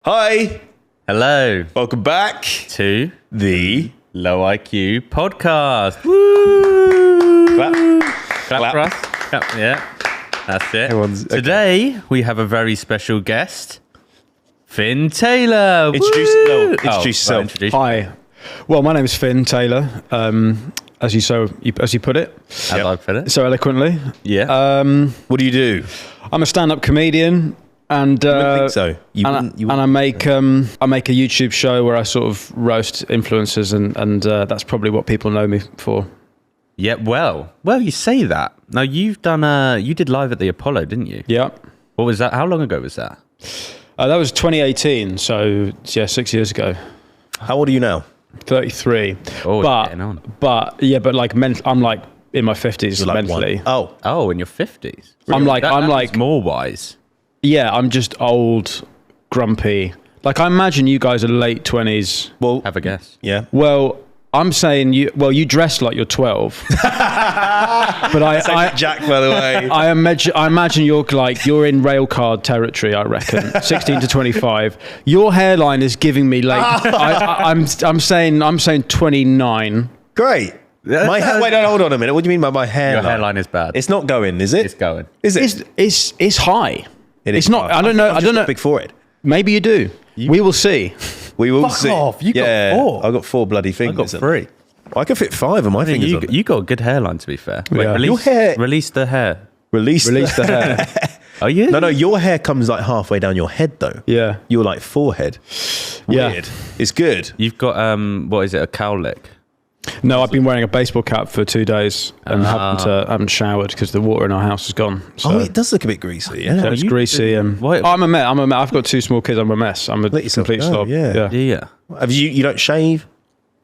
Hi, Hello welcome back to the Low IQ podcast. Woo! Clap for us. Clap. Yeah, that's it. Everyone's- okay. Today we have a very special guest, Finn Taylor. Introduce- Woo! no, introduce Oh, yourself. right, introduce- Hi. Well, my name is Finn Taylor, as you put it As I put it. so eloquently. Yeah. What do you do? I'm a stand-up comedian, and I wouldn't think so. You and, wouldn't- you I make a YouTube show where I sort of roast influencers, and that's probably what people know me for. Yeah. Well, you say that. Now you've done. You did live at the Apollo, didn't you? Yeah. What was that? How long ago was that? That was 2018, so yeah, 6 years ago. How old are you now? 33. Oh, but getting on. like I'm like in my 50s You're like mentally. one. Oh, Oh, in your 50s. I'm like more wise. Yeah, I'm just old, grumpy. Like, I imagine you guys are late 20s. well, Have a guess. yeah. Well, I'm saying you dress like you're 12. But I Jack, by the way. I imagine you're in rail card territory, I reckon. 16 to 25. Your hairline is giving me late. I'm saying 29. Great. My hair. Wait, no, hold on a minute. What do you mean by my hair? Your hairline is bad. It's not going, is it? It's going. Is it? It's high. It is It's not. high. I don't know. I've I just don't know. got big forehead. Maybe you do. We will see. We will Fuck see. off. You got yeah, 4. I got 4 bloody I fingers. got 3. I can fit 5 of my fingers. on. You got a good hairline, to be fair. Wait, Yeah. Your hair- Release the hair. Release the hair. Are you? No, your hair comes like halfway down your head, though. Yeah. You're like forehead. Yeah. Weird. It's good. You've got, what is it, a cowlick? No, I've been wearing a baseball cap for 2 days and haven't showered because the water in our house is gone. So Oh, it does look a bit greasy. Yeah. it's greasy and Why- I'm a mess. I've got 2 small kids. I'm a mess. I'm a Let yourself complete go, slob. yeah. Yeah. Have you don't shave?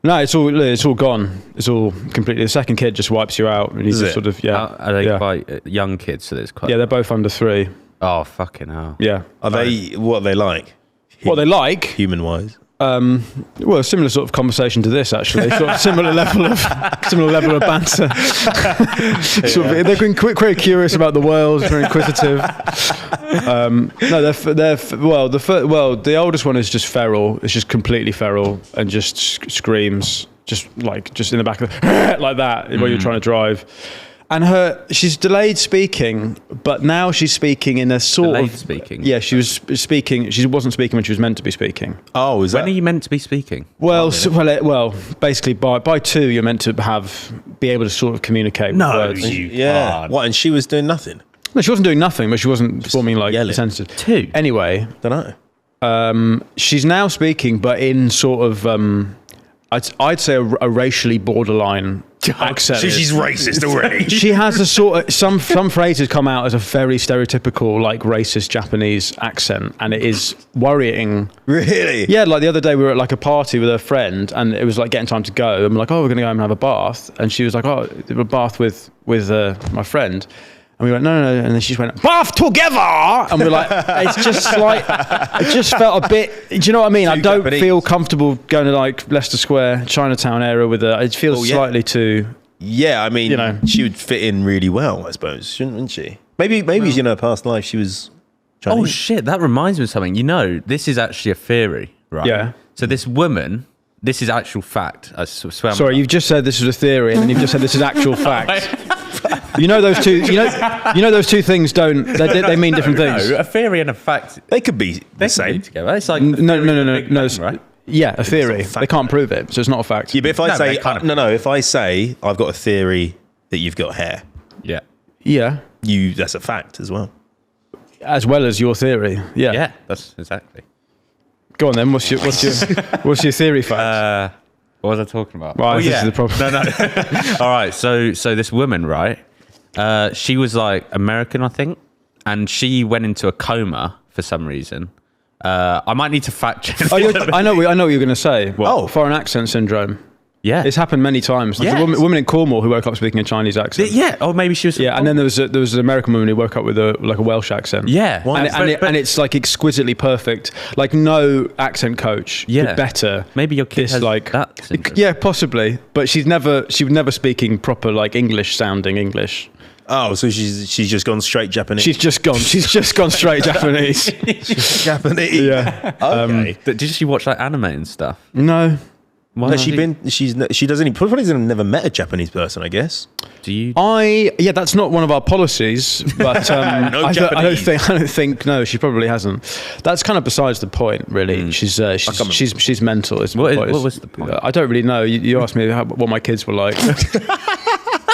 No, it's all gone. It's all completely. The second kid just wipes you out, and you Is just it? sort of Are they yeah. quite young kids, so it's quite... Yeah, they're both under 3. Oh, fucking hell. Yeah. Are they? What are they like? What they like? Human wise? Well, similar sort of conversation to this actually. Sort of similar level of banter. Sort of, they're very curious about the world, very inquisitive. No, the oldest one is just feral. It's just completely feral and just screams, just in the back of the like that when you're trying to drive. And she's delayed speaking, but now she's speaking in a sort Delayed of speaking? Yeah, she was speaking. She wasn't speaking when she was meant to be speaking. Oh, is When that? are you meant to be speaking? Well, basically by 2, you're meant to be able to sort of communicate with words. Yeah. can't. What? And she was doing nothing. No, she wasn't doing nothing, but she wasn't performing like yelling. sentences. 2? Anyway, Don't know. she's now speaking, but in sort of I'd say a racially borderline accent. She's racist already. She has a sort of some phrases come out as a very stereotypical like racist Japanese accent, and it is worrying. Really? Yeah, like the other day we were at like a party with a friend, and it was like getting time to go. And we're like, oh, we're going to go home and have a bath. And she was like, oh, a bath with my friend. And we went, no. And then she just went, bath together. And we're like, it's just like, it just felt a bit, do you know what I mean? I don't Japanese. feel comfortable going to like Leicester Square, Chinatown area with her. It feels slightly too... Yeah, I mean, You know. she would fit in really well, I suppose, wouldn't she? Maybe in her past life she was Chinese. Oh, shit, that reminds me of something. You know, this is actually a theory, right? Yeah. So this woman, this is actual fact. I swear. Sorry, you've just said this was a theory, and then you've just said this is actual fact. You know those two. You know those two things don't. They mean different things. No, a theory and a fact. They could be They the can same. be together. It's like No. right? Yeah, a theory. fact, They can't prove it, so it's not a fact. Yeah, but if I No, say they kind of- if I say I've got a theory that you've got hair, Yeah. Yeah, that's a fact as well. as well as your theory. Yeah. Yeah, that's exactly. Go on then. What's your theory fact? What was I talking about? Right, this is the problem. No. All right. So this woman, right? She was like American, I think, and she went into a coma for some reason. I might need to fact check. I know what you're going to say. Oh. Foreign accent syndrome. Yeah. It's happened many times. Like Yes. a woman in Cornwall who woke up speaking a Chinese accent. Yeah. Or maybe she was. Yeah, and then there was an American woman who woke up with a Welsh accent. Yeah. And it's like exquisitely perfect. Like no accent coach Yeah. did better. Maybe your kid this, has like that syndrome. yeah, possibly. But she was never speaking proper like English sounding English. Oh, so she's just gone straight Japanese. She's just gone straight Japanese. Japanese. Yeah. Okay. Did she watch like anime and stuff? No. Why No, not? she doesn't. Probably never met a Japanese person. I guess. Do you? Yeah, that's not one of our policies, but I don't think. No, she probably hasn't. That's kind of besides the point, really. She's mental. What was the point? I don't really know. You asked me what my kids were like.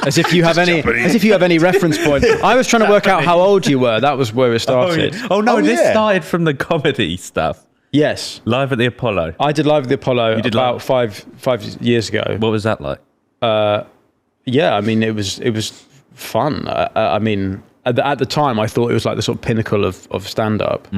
As if you have any reference point. I was trying to work out how old you were. That was where it started. This started from the comedy stuff. Yes. Live at the Apollo. I did Live at the Apollo about five years ago. What was that like? Yeah, I mean, it was fun. I mean, at the time, I thought it was like the sort of pinnacle of stand-up.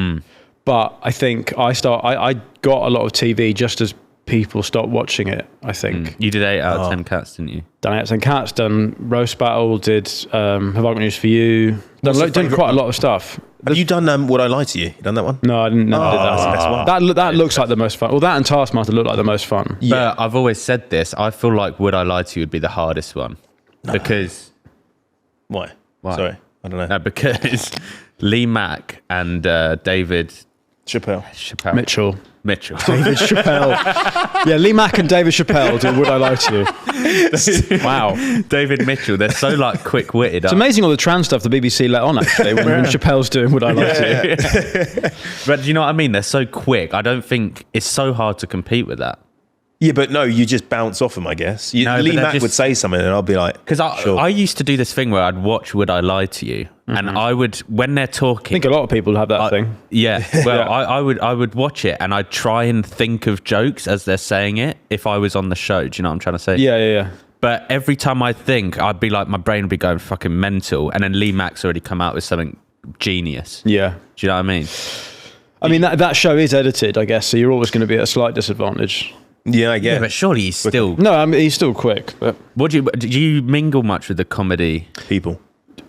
But I think I got a lot of TV just as people stopped watching it, I think. You did 8 out of 10 cats, didn't you? Done 8 out of 10 cats, done Roast Battle, did Have I Got News For You. Done quite a lot of stuff. Have you done Would I Lie to You? You done that one? No, I didn't. Never did that. That's the best one. That looks like the most fun. Well, that and Taskmaster look like the most fun. Yeah. But I've always said this. I feel like Would I Lie to You would be the hardest one. Because... Why? Why? Sorry, I don't know. No, because Lee Mack and David... Chappelle. Mitchell. David Chappelle. Yeah, Lee Mack and David Chappelle did Would I Lie to You. Wow. David Mitchell, they're so like quick-witted. It's amazing all the trans stuff the BBC let on, actually, when Chappelle's doing Would I Lie to You. But do you know what I mean? They're so quick. I don't think it's so hard to compete with that. Yeah, but no, you just bounce off them, I guess. No, Lee but Mack would say something and I'll be like... Because sure. I used to do this thing where I'd watch Would I Lie to You? And I would, when they're I talking... think a lot of people have that thing. Yeah, well, I would watch it and I'd try and think of jokes as they're saying it if I was on the show. Do you know what I'm trying to say? Yeah. But every time I think, I'd be like, my brain would be going fucking mental. And then Lee Mack's already come out with something genius. Yeah. Do you know what I mean? I mean, that show is edited, I guess, so you're always going to be at a slight disadvantage. Yeah, I guess. Yeah, but surely he's still... No, I mean, he's still quick. But Do you mingle much with the comedy people.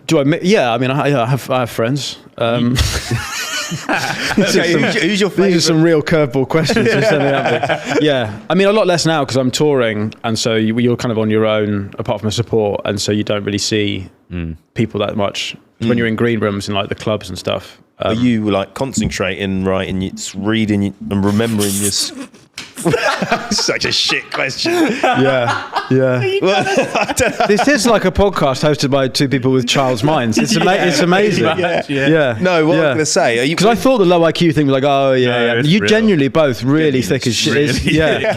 do I? Yeah, I mean, I have friends. Who's your favourite? These are some real curveball questions you're sending at me. Yeah, I mean, a lot less now because I'm touring, and so you're kind of on your own, apart from the support, and so you don't really see people that much. When you're in green rooms and like the clubs and stuff. Are you like concentrating, writing, reading, and remembering your... Such a shit question. Yeah. Well, I don't know. This is like a podcast hosted by two people with child's minds. It's amazing. Yeah. No, what I'm going to say... Because I thought the low IQ thing was like, oh, yeah. No, it's You real. genuinely both really thick as shit. Yeah.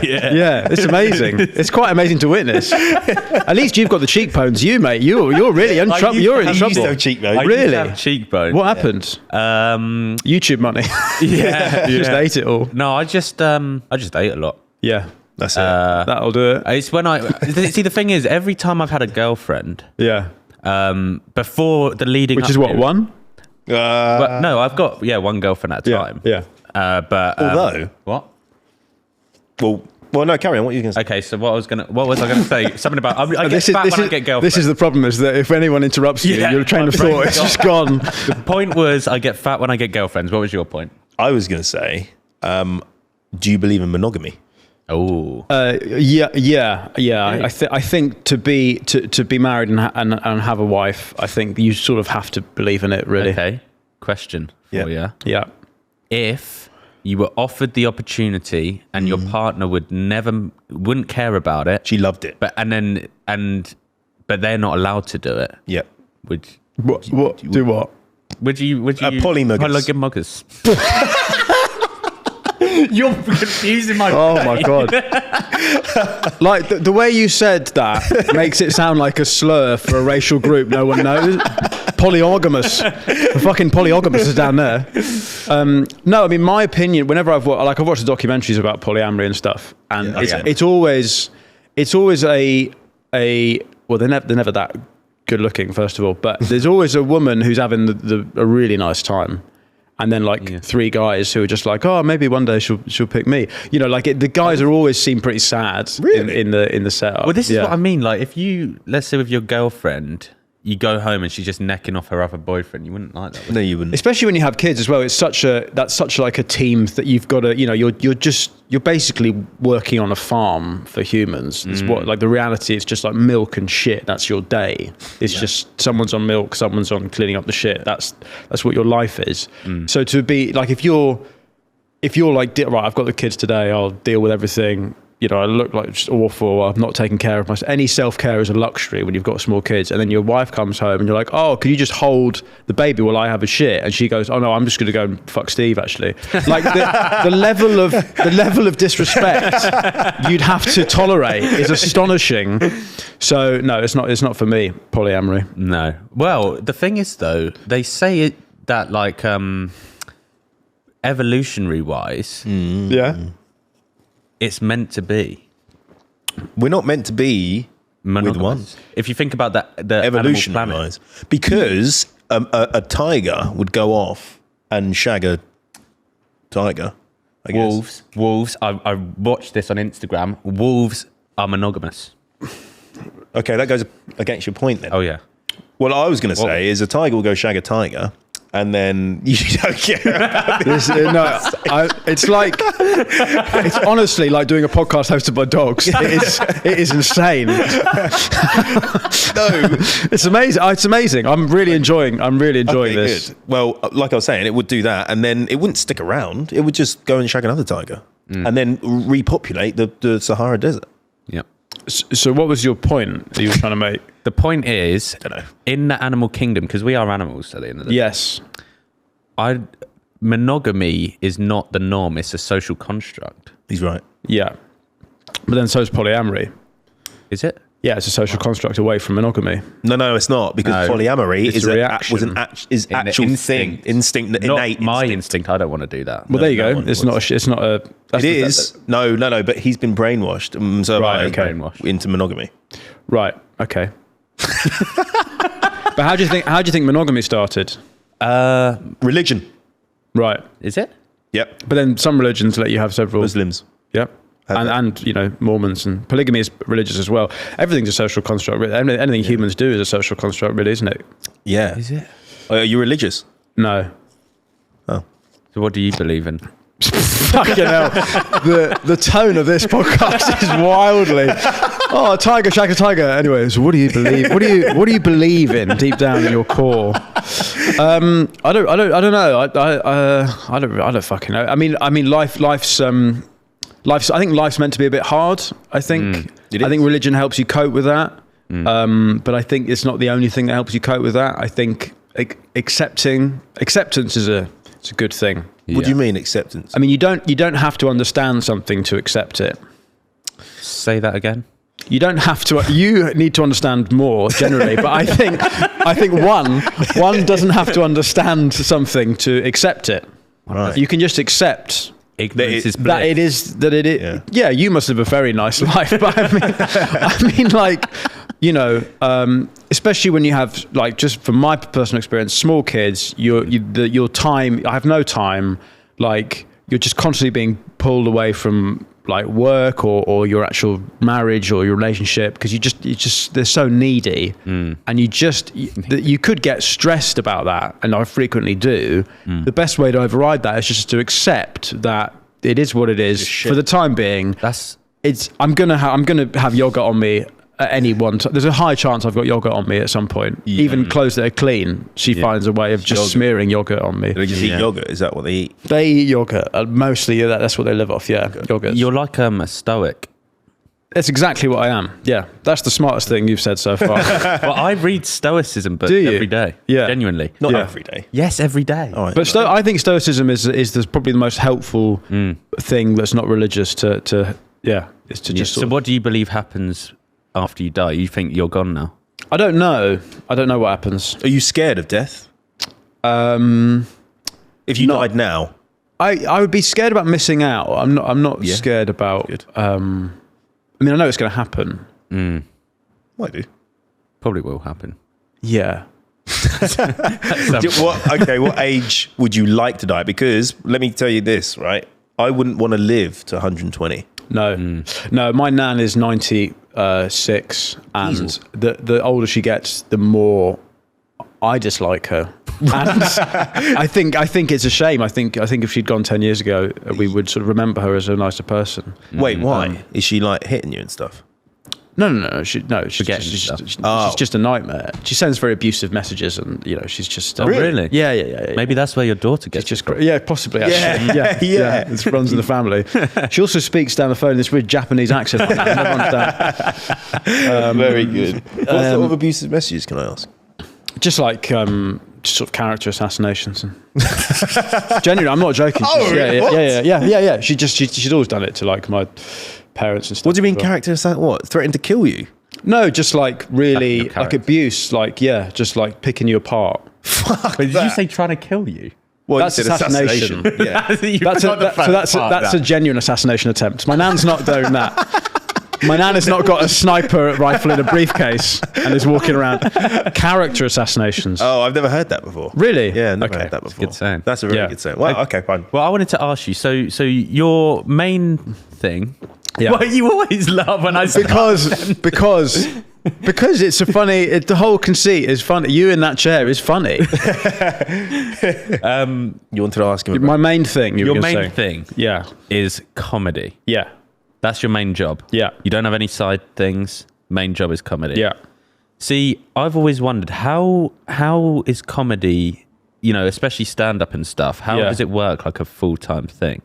It's amazing. It's quite amazing to witness. At least you've got the cheekbones. You, mate. You're really in trouble. You're in I used trouble. to have cheekbones. Really? Cheekbone. What happened? YouTube money. Just ate it all. No, I just ate a lot. Yeah. That's it. That'll do it. It's when see, the thing is, every time I've had a girlfriend, Yeah. before the leading Which up is what, to- one? But no, I've got one girlfriend at a time. Yeah. But Although... what? Well, no, carry on. What are you going to say? Okay, so what was I gonna say? Something about I get fat when I get girlfriend. This is the problem, is that if anyone interrupts you, Yeah, your train of my brain's thought is just gone. The point was I get fat when I get girlfriends. What was your point? I was going to say, do you believe in monogamy? Oh, Yeah. I think to be married and have a wife, I think you sort of have to believe in it, really. okay. Question for you. Yeah. If you were offered the opportunity and your partner wouldn't care about it, She loved it. but they're not allowed to do it. Yep. Would Do what? Would you Polymogus. You're confusing my Oh my god! Like the way you said that makes it sound like a slur for a racial group no one knows. Polyogamous. The fucking polyogamous is down there. No, I mean, my opinion. Whenever I've watched the documentaries about polyamory and stuff, and it's always a well, they're never that good looking, first of all, but there's always a woman who's having a really nice time. And then three guys who are just like, oh, maybe one day she'll pick me. You know, like the guys are always seem pretty sad Really? in the setup. Well, this is what I mean. Like, if let's say with your girlfriend, you go home and she's just necking off her other boyfriend. You wouldn't like that, would No, you? you wouldn't. Especially when you have kids as well. It's that's such like a team that you've got to, you're basically working on a farm for humans. It's what, like, the reality is just like milk and shit. That's your day. It's just someone's on milk, someone's on cleaning up the shit. That's what your life is. So to be like, if you're like, right, I've got the kids today, I'll deal with everything. I look like just awful. I'm not taking care of myself. Any self-care is a luxury when you've got small kids. And then your wife comes home and you're like, oh, could you just hold the baby while I have a shit? And she goes, oh no, I'm just going to go and fuck Steve, actually. Like the level of disrespect you'd have to tolerate is astonishing. So no, it's not for me, polyamory. No. Well, the thing is, though, they say that like evolutionary wise, Yeah. it's meant to be. We're not meant to be with one. If you think about the Evolution animal planet. wise. Because a tiger would go off and shag a tiger, I guess. Wolves. I watched this on Instagram. Wolves are monogamous. Okay, that goes against your point then. Oh yeah. What I was going to say is a tiger will go shag a tiger, and then you don't care about It's honestly like doing a podcast hosted by dogs. It is insane. No. It's amazing. It's amazing. I'm really enjoying this. Good. Well, like I was saying, it would do that, and then it wouldn't stick around. It would just go and shag another tiger, and then repopulate the Sahara Desert. Yep. So what was your point that you were trying to make? The point is, I don't know. in the animal kingdom, because we are animals at the end of the day. Yes. Monogamy is not the norm. It's a social construct. He's right. Yeah. But then so is polyamory. Is it? Yeah, it's a social construct away from monogamy. No, it's not, because No. polyamory It's is a an reaction. actual instinct. thing, instinct, Not innate my instinct. instinct. I don't want to do that. Well, there you no go. one It's wants- not a. That's It is. No, but he's been brainwashed. So Right, am I, okay. Brainwashed. into monogamy. Right. Okay. But how do you think monogamy started? Religion. Right. Is it? Yep. But then some religions let you have several. Muslims. Yep. And Mormons, and polygamy is religious as well. Everything's a social construct. Anything humans do is a social construct, really, isn't it? Yeah. Is it? Are you religious? No. Oh. So what do you believe in? Fucking hell. The tone of this podcast is wildly. Oh, tiger, shag a tiger. Anyway, so what do you believe? What do you believe in deep down in your core? I don't know. I don't fucking know. I mean, life's. I think life's meant to be a bit hard. I think. It is. I think religion helps you cope with that. But I think it's not the only thing that helps you cope with that. I think acceptance is a good thing. What do you mean acceptance? I mean, you don't have to understand something to accept it. Say that again. You don't have to. You need to understand more generally, but I think one doesn't have to understand something to accept it. Right. You can just accept Ignorance is bliss. that it is that it is. Yeah. Yeah, you must live a very nice life, but I mean, like, especially when you have, like, just from my personal experience, small kids, your time. I have no time. Like, you're just constantly being pulled away from, like, work or your actual marriage or your relationship, because you just they're so needy, and you could get stressed about that, and I frequently do. The best way to override that is just to accept that it is what it is for the time being. I'm gonna have yogurt on me at any one time. There's a high chance I've got yogurt on me at some point. Even clothes that are clean, she finds a way of just smearing yogurt on me. They just eat yogurt. Is that what they eat? They eat yogurt. Mostly, that's what they live off. Yeah, yogurt. You're like a stoic. That's exactly what I am. Yeah, that's the smartest thing you've said so far. Well, I read Stoicism books Do you? every day. Yeah. Genuinely. Not Yeah. every day. Yes, every day. All right. But I think Stoicism is probably the most helpful thing that's not religious to is to just So sort of, what do you believe happens after you die? You think you're gone now? I don't know what happens. Are you scared of death? If you died now, I would be scared about missing out. I'm not Yeah. scared about Good. I mean, I know it's going to happen. might do. Probably will happen. Yeah. What age would you like to die? Because let me tell you this, right? I wouldn't want to live to 120. No. My nan is 96, and Jesus. the older she gets, the more I dislike her. And I think it's a shame. I think if she'd gone 10 years ago, we would sort of remember her as a nicer person. Wait, why? Is she like hitting you and stuff? No. She's stuff. just a nightmare. She sends very abusive messages, and she's just. Really? Yeah. Maybe that's where your daughter gets. Just possibly. Actually. Yeah. It runs in the family. She also speaks down the phone in this weird Japanese accent. I never understand. Very good. What sort of abusive messages, can I ask? Just like just sort of character assassinations. And genuinely, I'm not joking. Really? Yeah. She'd always done it to like my parents and stuff. What do you mean character assassination? What? Threatened to kill you? No, just like really like abuse. Like just like picking you apart. Fuck. But did you say trying to kill you? Well, That's assassination. Yeah. That's a genuine assassination attempt. My nan's not doing that. My nan has not got a sniper rifle in a briefcase and is walking around. Character assassinations. Oh, I've never heard that before. Really? Yeah, never heard that before. Good saying. That's a really good saying. Well, okay, fine. Well, I wanted to ask you. So your main thing. Yeah. Well, you always laugh when I say because it's a funny. The whole conceit is funny. You in that chair is funny. You wanted to ask him about My main thing. your main thing. Yeah. Is comedy. Yeah. That's your main job. Yeah. You don't have any side things. Main job is comedy. Yeah. See, I've always wondered how is comedy, especially stand up and stuff. How does it work like a full-time thing?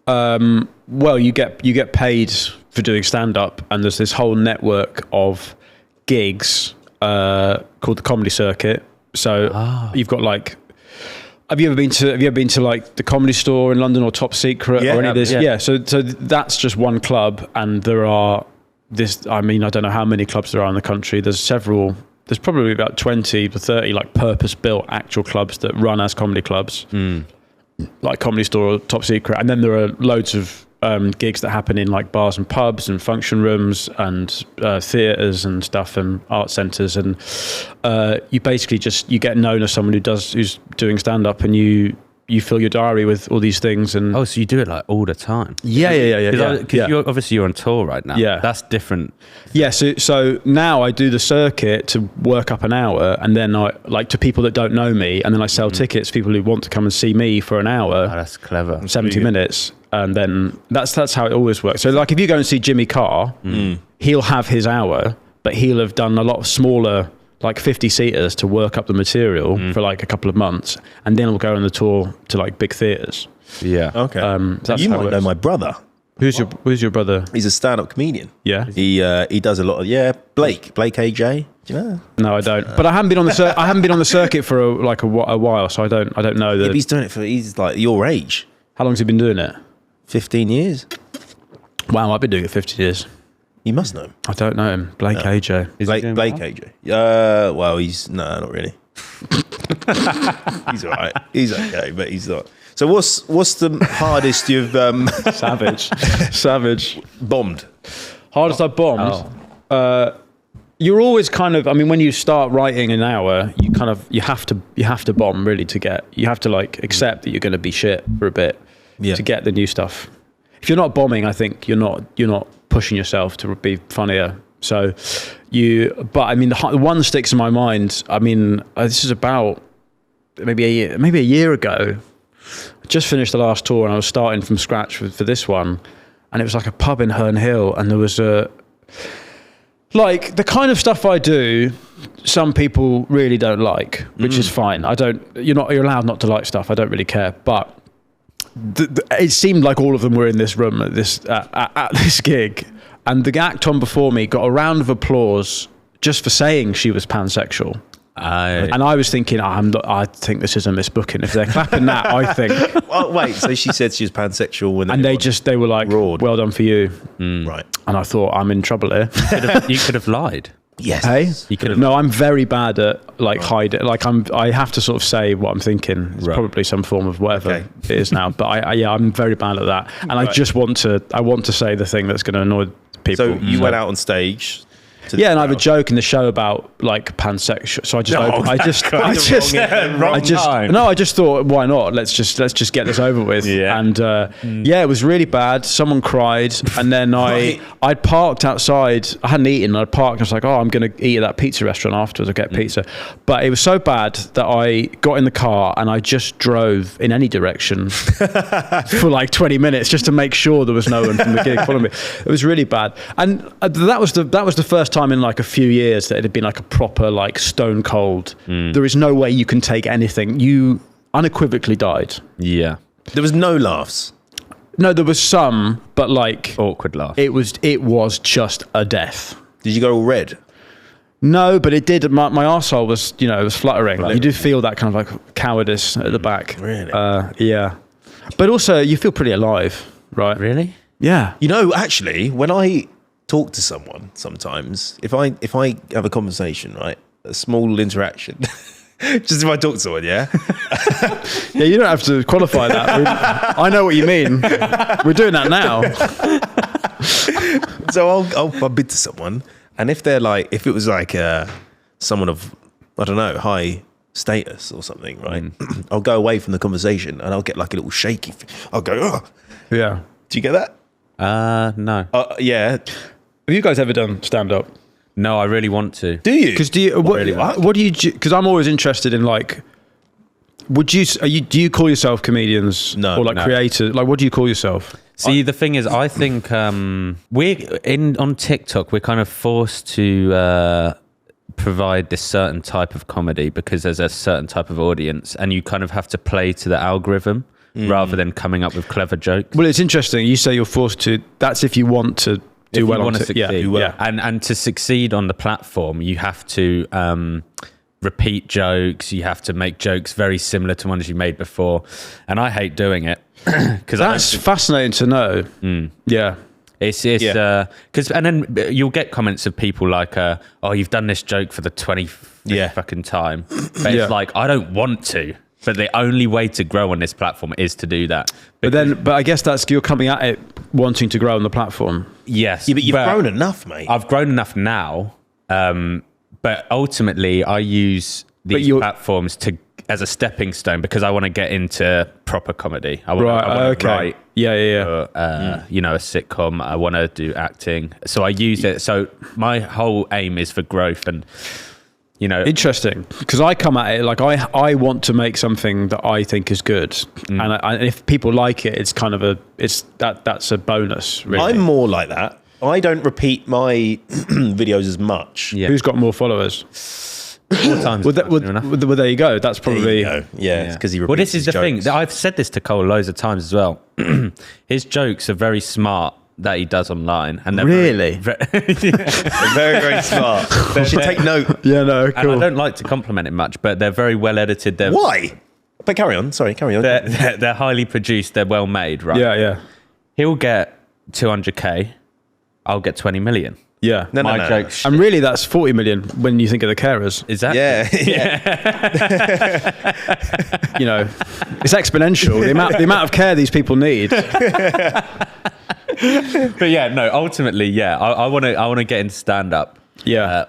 Well, you get paid for doing stand up, and there's this whole network of gigs called the Comedy Circuit. So you've got like. Have you ever been to like the Comedy Store in London or Top Secret or any of this? Yeah. So that's just one club, and there are I don't know how many clubs there are in the country. There's probably about 20 to 30 like purpose-built actual clubs that run as comedy clubs, like Comedy Store or Top Secret. And then there are loads of gigs that happen in like bars and pubs and function rooms and theatres and stuff and art centres, and you basically you get known as someone who's doing stand-up, and you fill your diary with all these things. And so you do it like all the time? Yeah. Because you're on tour right now. Yeah. That's different. Yeah, so now I do the circuit to work up an hour, and then I like to people that don't know me, and then I sell tickets to people who want to come and see me for an hour. Oh, that's clever. 70 minutes. And then that's how it always works. So like if you go and see Jimmy Carr, he'll have his hour, but he'll have done a lot of smaller, like 50 seaters to work up the material for like a couple of months, and then we'll go on the tour to like big theaters. Yeah. Okay. That's you how it might works. know my brother. Who's your brother? He's a stand-up comedian. Yeah. He does a lot of Blake AJ. Do you know? No, I don't. But I haven't been on the circuit for a while, so I don't know Yeah, but he's doing it he's like your age. How long's he been doing it? 15 years. Wow, I've been doing it 50 years. You must know him. I don't know him. Blake AJ. Blake AJ. Well, he's not really. He's all right. He's okay, but he's not. So what's the hardest you've Savage. bombed? Hardest I've bombed. You're always kind of. I mean, when you start writing an hour, you have to bomb really to get. You have to like accept that you're going to be shit for a bit to get the new stuff. If you're not bombing, I think you're not pushing yourself to be funnier. So but I mean, the one that sticks in my mind. I mean, this is about maybe a year ago. I just finished the last tour, and I was starting from scratch for this one, and it was like a pub in Herne Hill, and there was like the kind of stuff I do, some people really don't like, which is fine. You're allowed not to like stuff. I don't really care, but. It seemed like all of them were in this room at this gig, and the act on before me got a round of applause just for saying she was pansexual. And I was thinking, I think this is a misbooking. If they're clapping that, I think. Well, wait. So she said she was pansexual when they were like, roared. "Well done for you." Right. And I thought, I'm in trouble here. You could have lied. Yes. Hey, You could have. no, I'm very bad at like hiding. Like I have to sort of say what I'm thinking. It's probably some form of whatever it is now. But I'm very bad at that. And I just want to say the thing that's going to annoy people. So you went out on stage. Yeah, and I have a joke in the show about like pansexual. So I just thought, why not? Let's just get this over with. Yeah. And it was really bad. Someone cried, and then I'd parked outside. I hadn't eaten. I parked. I was like, oh, I'm going to eat at that pizza restaurant afterwards. I'll get pizza. But it was so bad that I got in the car and I just drove in any direction for like 20 minutes just to make sure there was no one from the gig following me. It was really bad. And that was the first time in like a few years that it had been like a proper like stone cold. There is no way you can take anything. You unequivocally died. Yeah. There was no laughs. No, there was some, but like Awkward laugh. it was just a death. Did you go all red? No, but it did. My arsehole was, it was fluttering. You do feel that kind of like cowardice at the back. Really? Yeah. But also, you feel pretty alive, right? Really? Yeah. Actually, when I talk to someone, sometimes if I have a conversation, right, a small interaction, just if I talk to someone, yeah. Yeah, you don't have to qualify that. I know what you mean. We're doing that now. So I'll bump into someone, and if they're like, if it was like someone of, I don't know, high status or something, right? I'll go away from the conversation and I'll get like a little shaky. I'll go, oh. Yeah. Do you get that? No. Yeah. Have you guys ever done stand-up? No, I really want to. Do you? Because what do you? Because I'm always interested in like, do you call yourself comedians? No. Or like creators? Like, what do you call yourself? See, the thing is, I think on TikTok, we're kind of forced to provide this certain type of comedy because there's a certain type of audience, and you kind of have to play to the algorithm rather than coming up with clever jokes. Well, it's interesting. You say you're forced to. That's if you want to do well. Want to succeed, yeah. And to succeed on the platform, you have to repeat jokes. You have to make jokes very similar to ones you made before, and I hate doing it. That's fascinating to know. Yeah. It's because and then you'll get comments of people like, "Oh, you've done this joke for the 20th fucking time," but it's like, I don't want to. But the only way to grow on this platform is to do that. But I guess you're coming at it wanting to grow on the platform. Yes, Yeah, but you've grown enough, mate. I've grown enough now, but ultimately I use these platforms as a stepping stone because I want to get into proper comedy. I want to write. A sitcom. I want to do acting. So I use it. So my whole aim is for growth and. Interesting, because I come at it like I want to make something that I think is good, and if people like it, it's kind of that's a bonus. Really, I'm more like that. I don't repeat my videos as much. Yeah. Who's got more followers? 4 times. Well, there you go. That's probably Yeah, because he repeats. Well, this is the jokes. thing. I've said this to Cole loads of times as well. His jokes are very smart that he does online, and they're really very, very smart. You should take note. Yeah, no, cool. And I don't like to compliment him much, but they're very well edited. Why? But carry on. Sorry, carry on. They're highly produced. They're well made, right? Yeah. He'll get 200K. I'll get 20 million. Yeah. No. Jokes. And really, that's 40 million when you think of the carers. Is that? Yeah. It's exponential. The amount of care these people need. But yeah, no. Ultimately, I want to get into stand up,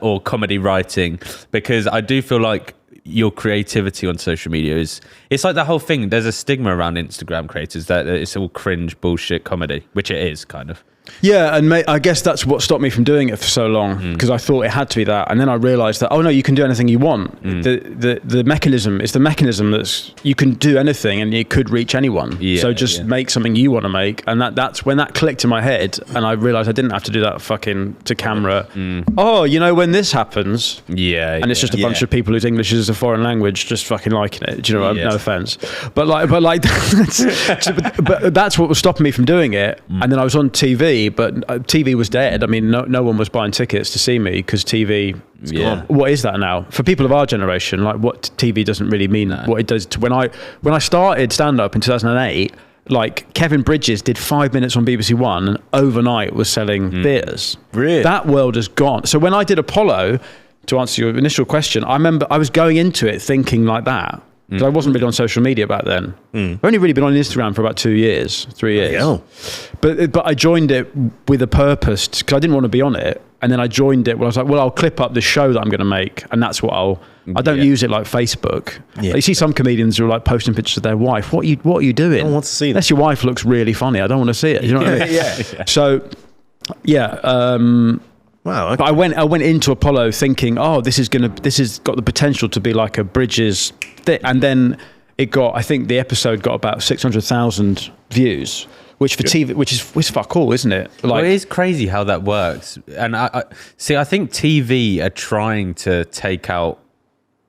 or comedy writing, because I do feel like your creativity on social media it's like the whole thing. There's a stigma around Instagram creators that it's all cringe bullshit comedy, which it is kind of. Yeah, and I guess that's what stopped me from doing it for so long, because I thought it had to be that, and then I realised that you can do anything you want. The mechanism is the mechanism that's you can do anything, and it could reach anyone. So just make something you want to make, and that's when that clicked in my head, and I realised I didn't have to do that fucking to camera. When this happens, and it's just a bunch of people whose English is a foreign language just fucking liking it. Do you know? No offense, but that's what was stopping me from doing it. And then I was on TV. But TV was dead. I mean, no one was buying tickets to see me because TV. What is that now for people of our generation? Like, what TV doesn't really mean what it does. When I started stand up in 2008, like Kevin Bridges did 5 minutes on BBC One and overnight was selling theatres. Really, that world has gone. So when I did Apollo, to answer your initial question, I remember I was going into it thinking like that. Because I wasn't really on social media back then. I've only really been on Instagram for about 3 years. But I joined it with a purpose because I didn't want to be on it. and then I joined it. Well, I was like, well, I'll clip up the show that I'm going to make, and that's what I don't use it like Facebook. Yeah. You see some comedians who are like posting pictures of their wife. What are you doing? I don't want to see that. Unless your wife looks really funny, I don't want to see it. You know what I mean? Yeah. So, yeah. Wow. Okay. But I went into Apollo thinking, oh, this has got the potential to be like a Bridges thing, and then I think the episode got about 600,000 views. Which for TV, which is fuck all, isn't it? Like, well, it is crazy how that works. And I think TV are trying to take out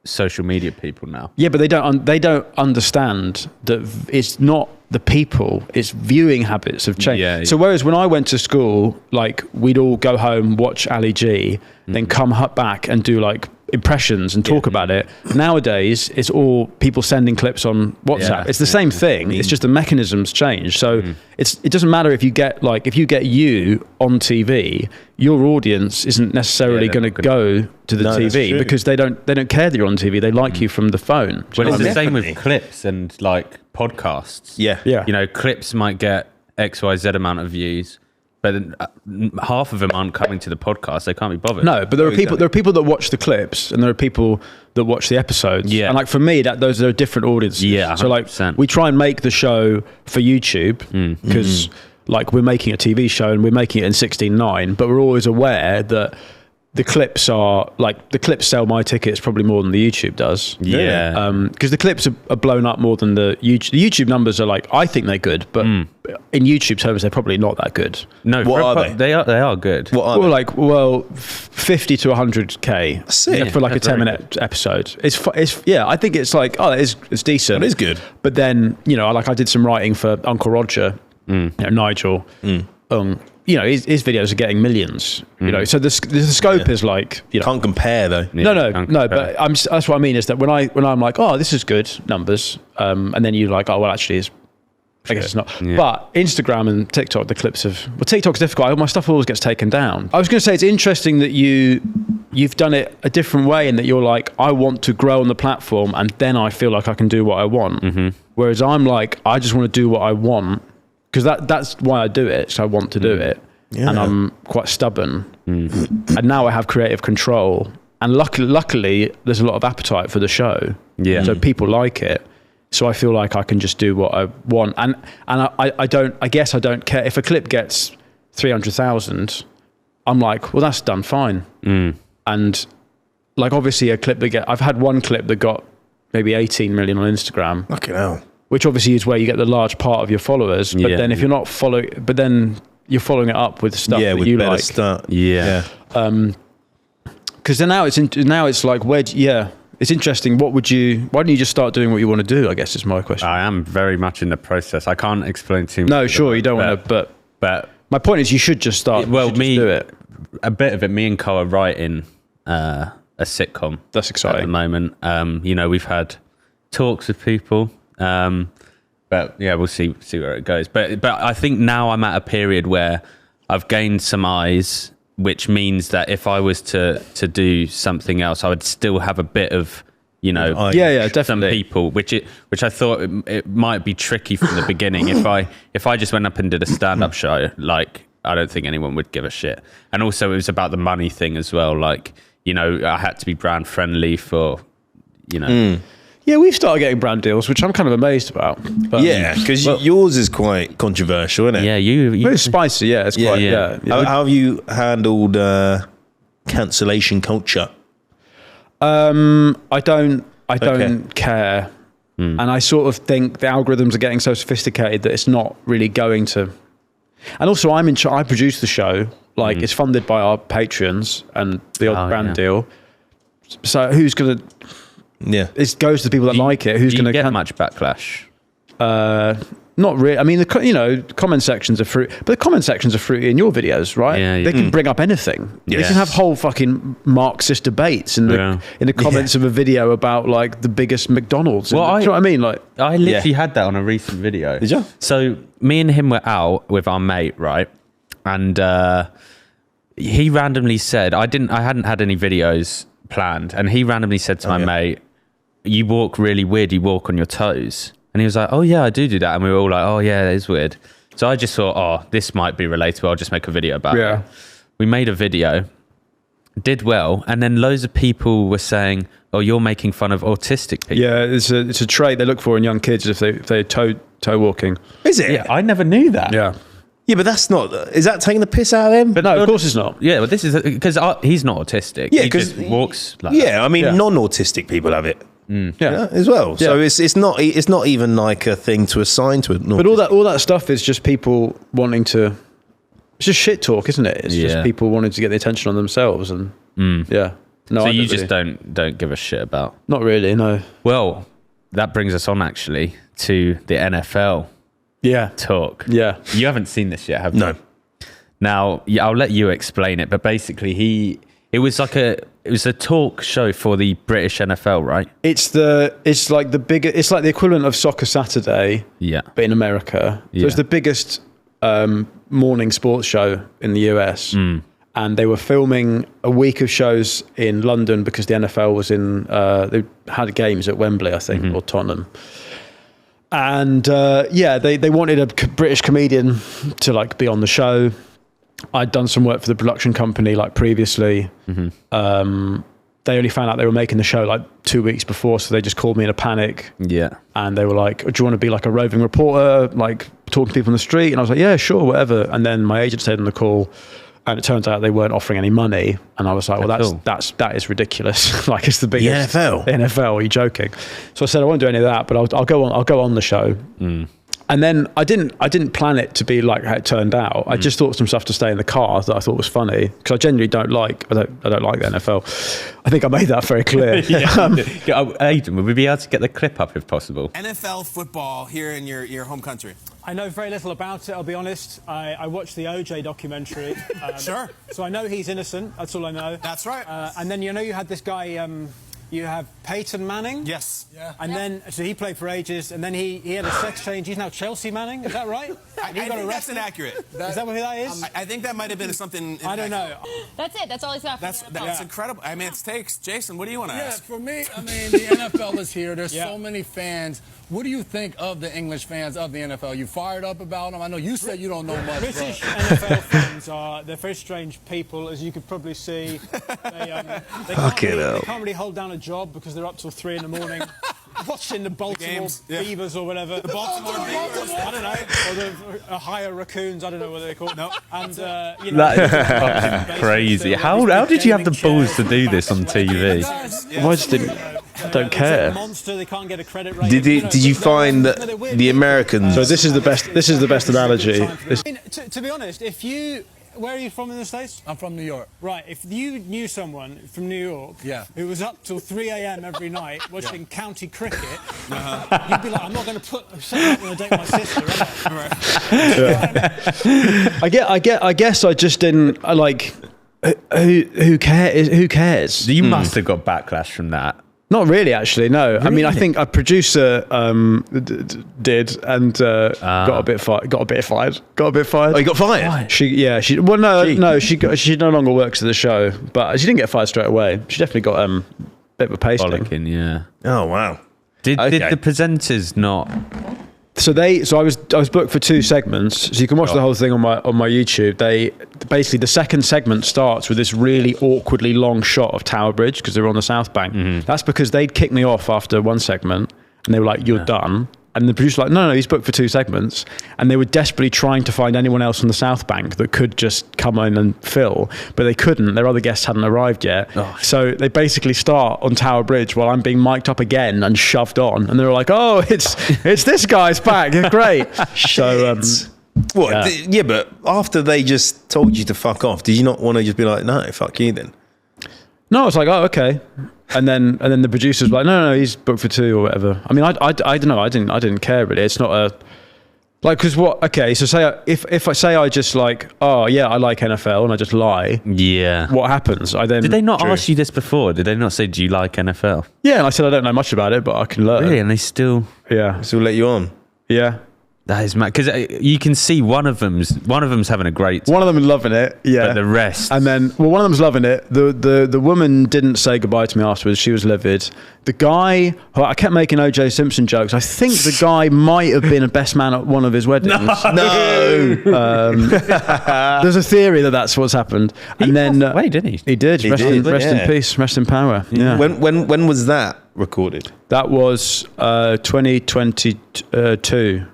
social media people now. Yeah, but they don't understand that it's not the people, it's viewing habits have changed. Yeah, so whereas when I went to school, like we'd all go home, watch Ali G, then come back and do like impressions and talk about it. Nowadays, it's all people sending clips on WhatsApp. It's the same thing. It's just the mechanisms change. So it doesn't matter if you get you on TV, your audience isn't necessarily going to go to the TV because they don't care that you're on TV. They like you from the phone. Well, it's the same with clips and like podcasts. Yeah. You know, clips might get XYZ amount of views, but half of them aren't coming to the podcast. They can't be bothered. No, but there are people that watch the clips, and there are people that watch the episodes. Yeah, and like for me, those are different audiences. Yeah, 100%. So like we try and make the show for YouTube because like we're making a TV show and we're making it in 16:9, but we're always aware that the clips sell my tickets probably more than the YouTube does. Yeah. Because the clips are blown up more than the YouTube. The YouTube numbers are like, I think they're good, but in YouTube terms, they're probably not that good. No, what are they? They are good. What are they? 50 to 100K for like a 10-minute episode. I think it's like, it's decent. It is good. But then, I did some writing for Uncle Roger, Nigel. His videos are getting millions, so the scope is like, can't compare though. But that's what I mean is that when I'm like, oh, this is good numbers, and then you're like, oh, well, actually I guess it's not. Yeah. But Instagram and TikTok, the clips TikTok's difficult. My stuff always gets taken down. I was going to say, it's interesting that you've done it a different way, and that you're like, I want to grow on the platform, and then I feel like I can do what I want. Whereas I'm like, I just want to do what I want. Because that's why I do it. So I want to do it, and I'm quite stubborn. And now I have creative control, and luckily there's a lot of appetite for the show. Yeah. So people like it. So I feel like I can just do what I want, and I don't care if a clip gets 300,000. I'm like, well, that's done fine. And like obviously a clip I've had one clip that got maybe 18 million on Instagram. Fucking hell. Which obviously is where you get the large part of your followers. But then if you're not then you're following it up with stuff that you like. Stuff. Because then now it's like, it's interesting. Why don't you just start doing what you want to do? I guess is my question. I am very much in the process. I can't explain too much. No, sure, you don't want to, but my point is you should just start. Well, do it. A bit of it, me and Carr are writing a sitcom. That's exciting. At the moment. We've had talks with people. But yeah, we'll see where it goes. But I think now I'm at a period where I've gained some eyes, which means that if I was to do something else, I would still have a bit of, definitely. Some people, which I thought it might be tricky from the beginning. If I just went up and did a stand-up show, like, I don't think anyone would give a shit. And also it was about the money thing as well. Like, I had to be brand friendly for, Yeah, we've started getting brand deals, which I'm kind of amazed about. But, because yours is quite controversial, isn't it? Yeah, it's spicy. Yeah, it's quite. Yeah. How have you handled cancellation culture? I don't care, and I sort of think the algorithms are getting so sophisticated that it's not really going to. And also, I produce the show. Like it's funded by our patrons and the odd brand deal. So who's gonna? Yeah, it goes to the people that like it. Who's going to get much backlash? Not really. I mean, the comment sections are fruity, but the comment sections are fruity in your videos, right? Yeah, they can bring up anything. Yes. They can have whole fucking Marxist debates in the comments of a video about like the biggest McDonald's. Well, do you know what I mean? Like, I literally had that on a recent video. Did you? So me and him were out with our mate, right? And he randomly said, I hadn't had any videos planned, and he randomly said to my mate, you walk really weird, you walk on your toes. And he was like, oh yeah, I do that. And we were all like, oh yeah, that is weird. So I just thought, this might be relatable, I'll just make a video about it. We made a video, did well, and then loads of people were saying, "Oh, you're making fun of autistic people." Yeah, it's a trait they look for in young kids if they're toe walking. Is it? Yeah, I never knew that. Yeah. Yeah, but that's not. Is that taking the piss out of him? But no, of course it's not. Yeah, but this is because he's not autistic. Yeah, he because just walks like I mean, Yeah. non-autistic people have it. Yeah. As well. Yeah. So it's not even like a thing to assign to it. But all that stuff is just people wanting to. It's just shit talk, isn't it? It's just people wanting to get the attention on themselves, and yeah. No, So I you don't just really. don't give a shit about. Not really, no. Well, that brings us on actually to the NFL Yeah. talk. Yeah. You haven't seen this yet, have you? No. Now, I'll let you explain it, but basically it was a talk show for the British NFL, right? It's like the equivalent of Soccer Saturday, Yeah. but in America. So it's the biggest morning sports show in the US. And they were filming a week of shows in London because the NFL was in, they had games at Wembley, I think, or Tottenham. And they wanted a British comedian to like be on the show. I'd done some work for the production company like previously. They only found out they were making the show like 2 weeks before, so they just called me in a panic. Yeah. And they were like, "Do you want to be like a roving reporter, like talking to people on the street?" And I was like, "Yeah, sure, whatever." And then my agent stayed on the call, and it turns out they weren't offering any money. And I was like, "Well, that is ridiculous. Like, it's the biggest NFL. The NFL. Are you joking?" So I said, "I won't do any of that, but I'll go on the show." And then I didn't plan it to be like how it turned out. I just thought some stuff to stay in the car that I thought was funny, because I genuinely don't like the NFL. I think I made that very clear. Aidan, would we be able to get the clip up if possible? NFL football here in your home country. I know very little about it, I'll be honest. I watched the OJ documentary. Sure. So I know he's innocent, that's all I know. That's right. And then you had this guy, you have Peyton Manning. Yes. Yeah. And then, so he played for ages, and then he had a sex change. He's now Chelsea Manning, is that right? I think that's inaccurate. Is that what that is? I think that might have been something. I don't know. That's it. That's all he's got. That's incredible. I mean, it takes. Jason, what do you want to ask? For me, I mean, the NFL is here. There's so many fans. What do you think of the English fans of the NFL? You fired up about them? I know you said you don't know much. British NFL fans they're very strange people, as you could probably see. They can't really hold down a job because they're up till 3 in the morning watching the Baltimore Beavers or whatever. The Baltimore Beavers? I don't know. Or the Ohio Raccoons, I don't know what they're called. No. And, that is crazy. How did you have the balls to do this on TV? I just didn't. I don't care. Monster, they can't get a credit rating. Did you find that the Americans? So this is the best analogy. To be honest, where are you from in the States? I'm from New York. Right, if you knew someone from New York who was up till 3 a.m. every night watching county cricket, you'd be like, I'm not going to I'm going to date my sister, I guess I just didn't. Who cares? Who cares? You must have got backlash from that. Not really, actually. No. Really? I mean, I think a producer did and got a bit fired. Got a bit fired. Oh, you got fired? She no longer works at the show, but she didn't get fired straight away. She definitely got a bit of a pasting. Bollocking, yeah. Oh wow. Did the presenters not? So I was booked for 2 segments, so you can watch the whole thing on my YouTube. They basically, the second segment starts with this really awkwardly long shot of Tower Bridge because they were on the South Bank. That's because they'd kicked me off after one segment and they were like, "You're done." And the producer was like, no, he's booked for 2 segments. And they were desperately trying to find anyone else on the South Bank that could just come in and fill, but they couldn't. Their other guests hadn't arrived yet. So they basically start on Tower Bridge while I'm being mic'd up again and shoved on. And they were like, "Oh, it's this guy's back. Great." So, but after they just told you to fuck off, did you not want to just be like, "No, fuck you then"? No, it's like, "Oh, okay." And then the producers were like, no, he's booked for 2 or whatever. I mean, I don't know. I didn't care really. It's not a because what? Okay, so say if I say I just like, "Oh yeah, I like NFL," and I just lie. Yeah. What happens? Did they not ask you this before? Did they not say, "Do you like NFL?" Yeah, and I said I don't know much about it, but I can learn. Really? And they still let you on. Yeah. That is mad, because you can see one of them's having a great time. One of them is loving it, yeah. But the rest, and then one of them's loving it. The woman didn't say goodbye to me afterwards. She was livid. The guy, I kept making OJ Simpson jokes. I think the guy might have been a best man at one of his weddings. No. There's a theory that that's what's happened. And then wait, didn't he? He did. Rest in peace. Rest in power. Yeah. When was that recorded? That was 2022.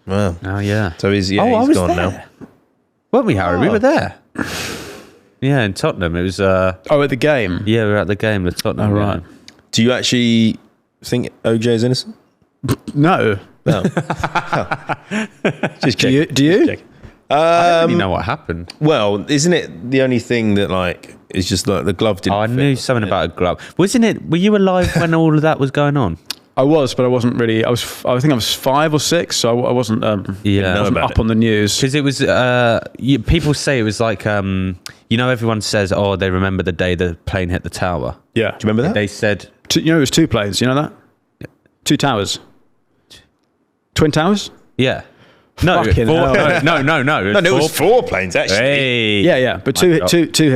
Wow. Oh yeah. So he's I he's was gone there. now. Weren't we, Harry? We were there. Yeah, in Tottenham. It was. At the game. Yeah, we were at the game with Tottenham. Oh, right. Do you actually think OJ is innocent? No. No. Just Do you? Just checking. I don't really know what happened. Well, isn't it the only thing that like is just like the glove didn't? I fit, knew something about a glove. Wasn't it? Were you alive when all of that was going on? I was, but I wasn't really. I think I was 5 or 6, so I wasn't. Yeah, I wasn't up on the news. Because it was. People say it was like. Everyone says, "Oh, they remember the day the plane hit the tower." Yeah. Do you remember that? They said. It was 2 planes. You know that? 2 towers. Twin towers? Yeah. No, Fucking hell. no. No, it was 4 planes actually. Hey. Yeah. But two hit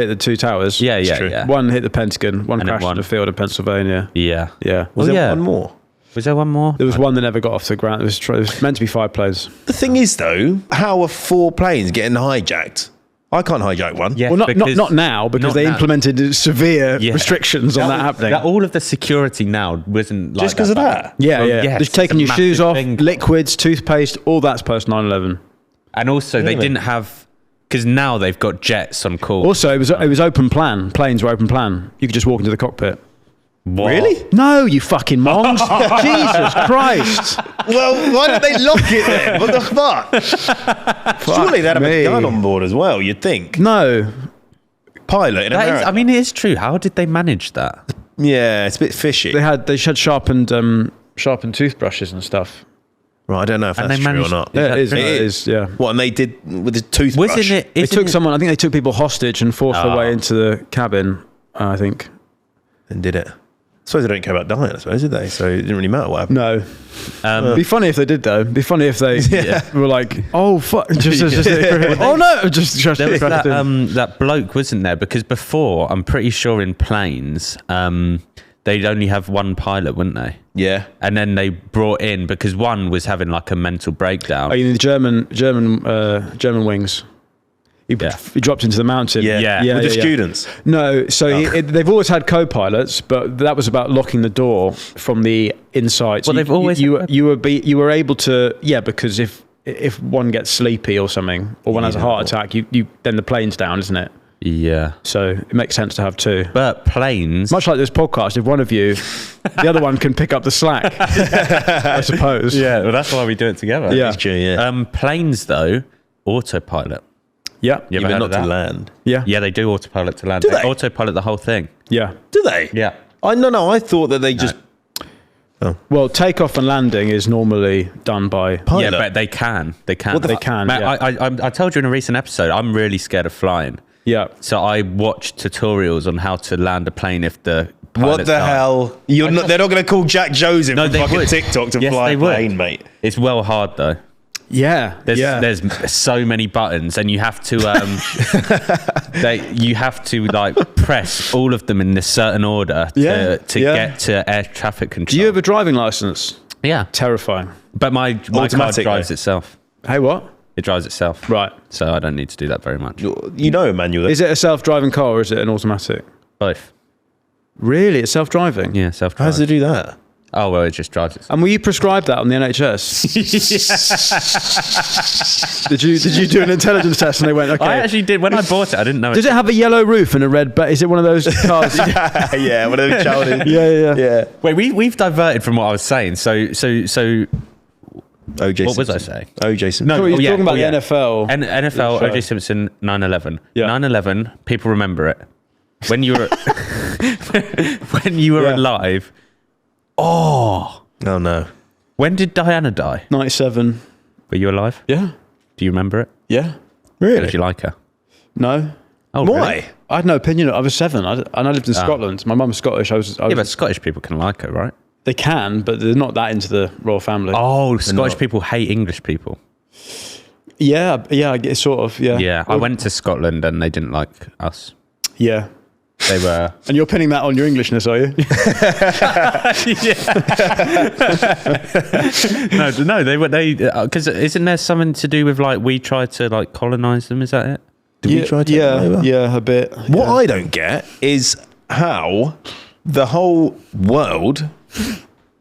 the 2 towers. Yeah. One hit the Pentagon. One And then crashed in one. a field in Pennsylvania. Yeah. Yeah. Was there one more? Was there one more? There was one that never got off the ground. It was meant to be 5 planes. The thing is, though, how are 4 planes getting hijacked? I can't hijack one. Yeah, Well, not now, because they implemented severe restrictions on that happening. All of the security now wasn't like Just because of that. Yeah. yes, Just taking your it's a shoes massive off, thing. liquids, toothpaste, all that's post 9/11. And also, they didn't have, because now they've got jets on call. Also, it was open plan. Planes were open plan. You could just walk into the cockpit. What? Really? No, you fucking mongs. Jesus Christ. Well, why did they lock it then? What the fuck? Surely they'd have me. a gun on board as well, you'd think. No. Pilot in That is, America. I mean, it is true. How did they manage that? Yeah, it's a bit fishy. They had sharpened toothbrushes and stuff. Right, I don't know if And that's they true or managed- not. Yeah, Is it that is. Yeah. What, and they did with the toothbrush? Wasn't it? They isn't took it- someone. I think they took people hostage and forced their Oh. way into the cabin. I think. And did it. I suppose they don't care about dying, I suppose, did they? So it didn't really matter what happened. No. It'd be funny if they did, though. It'd be funny if they were like, "Oh fuck!" Oh no! Just There was that bloke, wasn't there? Because before, I'm pretty sure in planes, they'd only have one pilot, wouldn't they? Yeah. And then they brought in, because one was having like a mental breakdown. Oh, you know, the German wings. He dropped into the mountain. Yeah. With the students. No, so they've always had co-pilots, but that was about locking the door from the inside. So Well, they've always you had- were able to because if one gets sleepy or something, or one has a heart attack, you then the plane's down, isn't it? Yeah. So it makes sense to have 2. But planes... Much like this podcast, if one of you, the other one can pick up the slack, I suppose. Yeah, well, that's why we do it together. Yeah. It's true, yeah. Planes, though, autopilot. Yeah. You ever Even heard not of to that? land. Yeah. Yeah, they do autopilot to land. Do They they? autopilot the whole thing. Yeah. Do they? Yeah. No, I thought that they just... Well, takeoff and landing is normally done by Pilot. Yeah, but they can. They can. They can, Matt, yeah. I told you in a recent episode, I'm really scared of flying. Yeah. So I watched tutorials on how to land a plane if the What pilot's the dying. hell? They're not going to call Jack Joseph from they fucking would. TikTok to Yes, fly they a would. plane, mate. It's well hard though. Yeah. There's so many buttons, and you have to you have to like press all of them in this certain order to get to air traffic control. Do you have a driving license? Yeah, Terrifying. but my car Automatic, drives though. itself. Hey, what? It drives itself. Right. So I don't need to do that very much. You know, Emmanuel. Is it a self-driving car or is it an automatic? Both. Really? It's self-driving? Yeah, How self-drive. does it do that? Oh well, it just drives itself. And were you prescribed that on the NHS? Did you do an intelligence test and they went, okay. I actually did when I bought it. I didn't know. Does it have a yellow roof and a red but is it one of those cars? Yeah, one of those childish. Yeah. Wait, we've diverted from what I was saying. So OJ what was I Simpson. saying? OJ Simpson. No, you're talking about yeah. the NFL. NFL, Show. O.J. Simpson, 9/11. Yeah. 9/11. People remember it. When you were when you were Yeah. alive. Oh, Oh, no. when did Diana die? 97. Were you alive? Yeah. Do you remember it? Yeah. Did you like her? No. Oh, Why? really? I had no opinion. I was 7 and I lived in Scotland. My mum's Scottish. Yeah, but Scottish people can like her, right? They can, but they're not that into the royal family. Oh, Scottish people hate English people. Yeah, I guess sort of. Yeah. Yeah, I went to Scotland and they didn't like us. Yeah. They were. And you're pinning that on your Englishness, are you? No, they because isn't there something to do with like we tried to like colonize them? Is that it? Did we try to take them over? Yeah, a bit. What I don't get is how the whole world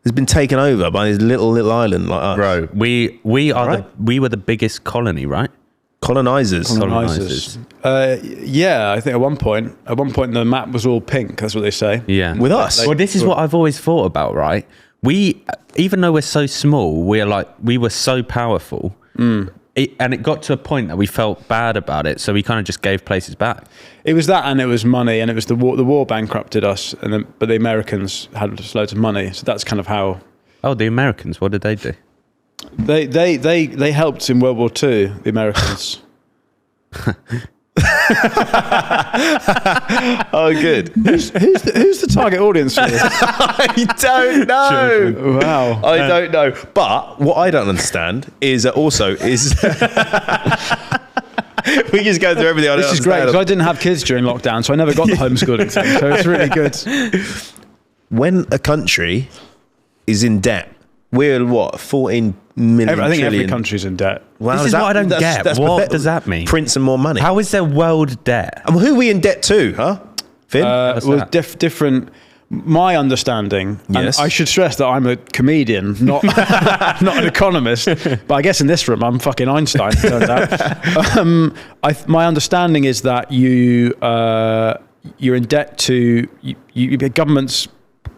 has been taken over by this little island like us. Bro, we were the biggest colony, right? Colonizers. Yeah, I think at one point the map was all pink. That's what they say. Yeah, With us. Well, this is what I've always thought about, right? We, even though we're so small, we were so powerful, and it got to a point that we felt bad about it, so we kind of just gave places back. It was that, and it was money, and it was the war. The war bankrupted us, but the Americans had just loads of money, so that's kind of how. Oh, the Americans, what did they do? They helped in World War II, the Americans. Oh, good. Who's the target audience for this? I don't know. Wow. I don't know. But what I don't understand is we just go through everything. This is great because I didn't have kids during lockdown, so I never got the homeschooling thing. So it's really good. When a country is in debt, we're what, 14 million I think trillion? every country's in debt. Wow, This is what I don't get. What does that mean? Print some more money. How is there world debt? And who are we in debt to, huh? Finn? Well, different. My understanding, Yes. and I should stress that I'm a comedian, not not an economist. But I guess in this room, I'm fucking Einstein. It turns out. My understanding is that you're in debt to governments,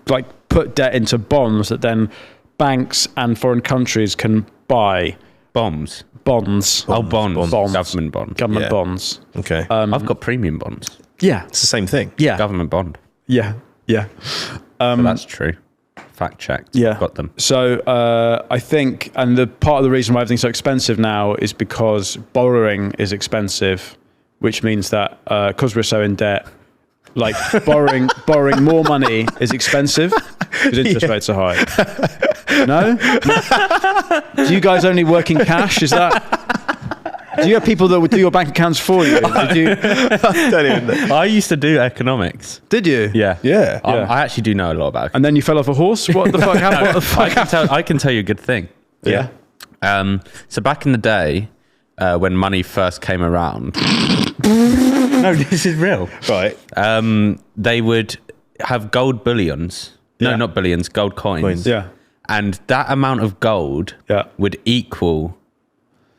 like put debt into bonds that then banks and foreign countries can buy. Bonds. Bonds. Oh, bonds. Bonds. Government bonds. Government Yeah. bonds. Okay. I've got premium bonds. Yeah. It's the same thing. Yeah. Government bond. Yeah. Yeah. So that's true. Fact checked. Yeah. Got them. So I think, and the part of the reason why everything's so expensive now is because borrowing is expensive, which means that because we're so in debt, like borrowing more money is expensive because interest rates are high. No? Do you guys only work in cash? Is that? Do you have people that would do your bank accounts for you? I don't even know. I used to do economics. Did you? Yeah. Yeah. I actually do know a lot about it. And then you fell off a horse? What the fuck happened? What the fuck happened? I can tell you a good thing. Yeah. So back in the day, when money first came around, no, this is real. Right. They would have gold bullions. No, Yeah. not billions, gold coins. Yeah. And that amount of gold Yeah. would equal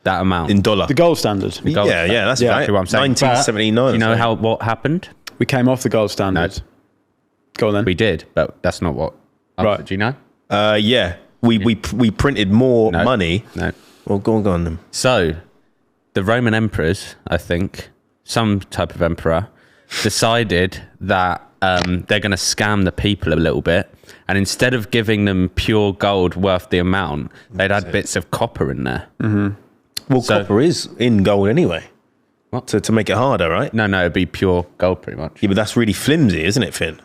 that amount. In dollar. The gold standard. gold Yeah, yeah, that's Yeah. right. Exactly what I'm saying. 1979. You know or something. what happened? We came off the gold standard. Go on then. We did, but that's not what. Right. Do you know? Yeah. We printed more No. money. No. Well, go on then. So, the Roman emperors, I think, some type of emperor, decided that they're going to scam the people a little bit. And instead of giving them pure gold worth the amount, they'd add bits of copper in there. Well, So- copper is in gold anyway. What? To make it harder, right? No, it'd be pure gold pretty much. Yeah, but that's really flimsy, isn't it, Finn?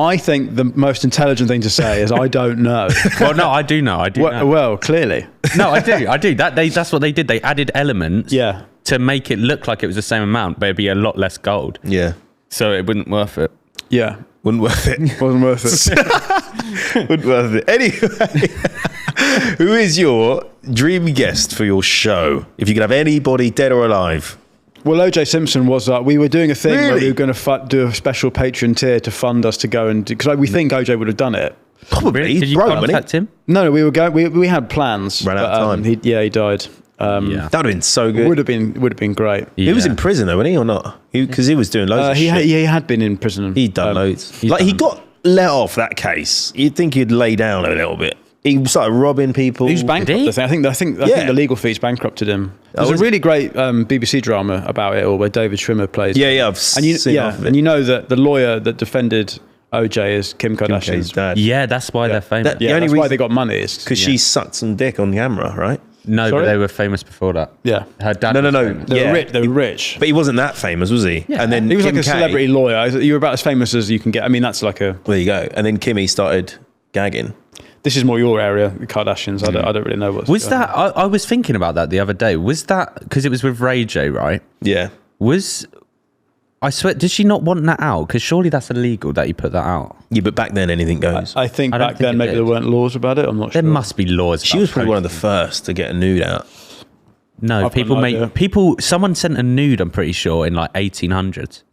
I think the most intelligent thing to say is I don't know. Well, no, I do know. I do know. Well, clearly. No, I do. That's what they did. They added elements Yeah. to make it look like it was the same amount, but it'd be a lot less gold. Yeah. So it wouldn't worth it. Yeah. Wouldn't worth it. Wasn't worth it. Wouldn't worth it. Anyway, who is your dream guest for your show? If you could have anybody dead or alive. Well, OJ Simpson was. We were doing a thing where Really? we were going to do a special Patreon tier to fund us to go and because we think OJ would have done it. Probably. Did you Broke, wasn't he? contact him? No, we were going. We had plans. Ran out but, of time. He died. Yeah. That would have been so good. Would have been great. He was Yeah. in prison though, wasn't he, or not? Because he was doing loads of shit. He had been in prison. He'd done loads. he's Like, he done- got let off that case. You'd think he'd lay down a little bit. He started robbing people. He was bankrupt. he? I think Yeah. the legal fees bankrupted him. There's a was really great BBC drama about it all where David Schwimmer plays. Yeah, I've And seen half of it. and you know that the lawyer that defended OJ is Kim Kim K's Kardashian's dad. Yeah, that's why they're famous. That- Yeah, The only that's why reason- they got money is Because she sucked some dick on camera, right? No, Sorry? but they were famous before that. Yeah. Her dad. No. They were rich. But he wasn't that famous, was he? Yeah. And then He was Kim like a K, celebrity lawyer. You were about as famous as you can get. I mean, that's like a... There you go. And then Kimmy started gagging. This is more your area, the Kardashians. I don't really know what's... Was that? I was thinking about that the other day. Was that because it was with Ray J, right? Yeah. I swear, did she not want that out? Because surely that's illegal that you put that out. Yeah, but back then anything goes. I think I don't back think then it maybe did. there weren't laws about it. I'm not There sure. must be laws. She was probably one of the first to get a nude out. No, I've got people no make idea. people. Someone sent a nude. I'm pretty sure in like 1800s.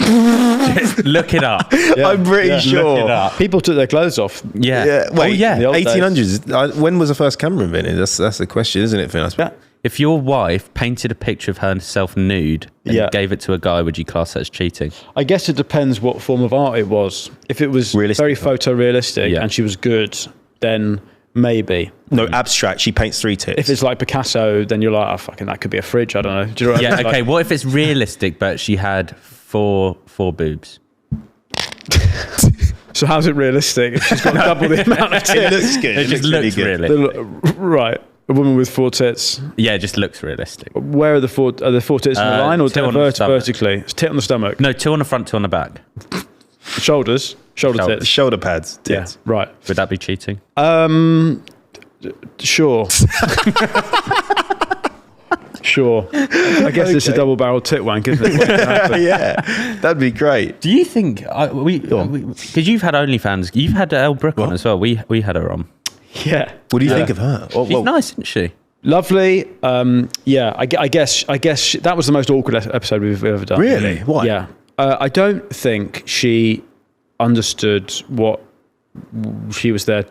Just look it up. I'm pretty sure. Look it up. People took their clothes off. Yeah. Yeah, wait, Oh, yeah. the old days. 1800s. When was the first camera invented? That's the question, isn't it, Finn? Yeah. If your wife painted a picture of herself nude and Yeah. gave it to a guy, would you class that as cheating? I guess it depends what form of art it was. If it was Realistic. very photorealistic Yeah. and she was good, then maybe. No, abstract. She paints 3 tits. If it's like Picasso, then you're like, oh, fucking, that could be a fridge. I don't know. Do you know what I Yeah. mean? Okay. What if it's realistic, but she had four boobs? So how's it realistic? If she's got double the amount of it tits. looks good. It just looks really good. realistic. Right. A woman with 4 tits. Yeah, it just looks realistic. Where are the 4 tits in the line or 2 on the stomach. vertically? It's tit on the stomach. No, 2 on the front, 2 on the back. Shoulders. Shoulder Shoulders. tits. Shoulder pads. Yeah. Tits. Right. Would that be cheating? Sure. Sure. I guess it's a double-barreled tit wank, isn't it? Yeah, that'd be great. Do you think because you've had OnlyFans, you've had Elle Brooke on as well. We had her on. Yeah. What do you think of her? Oh, She's nice, isn't she? Lovely. Yeah. I guess that was the most awkward episode we've ever done. Really? Why? Yeah. I don't think she understood what she was there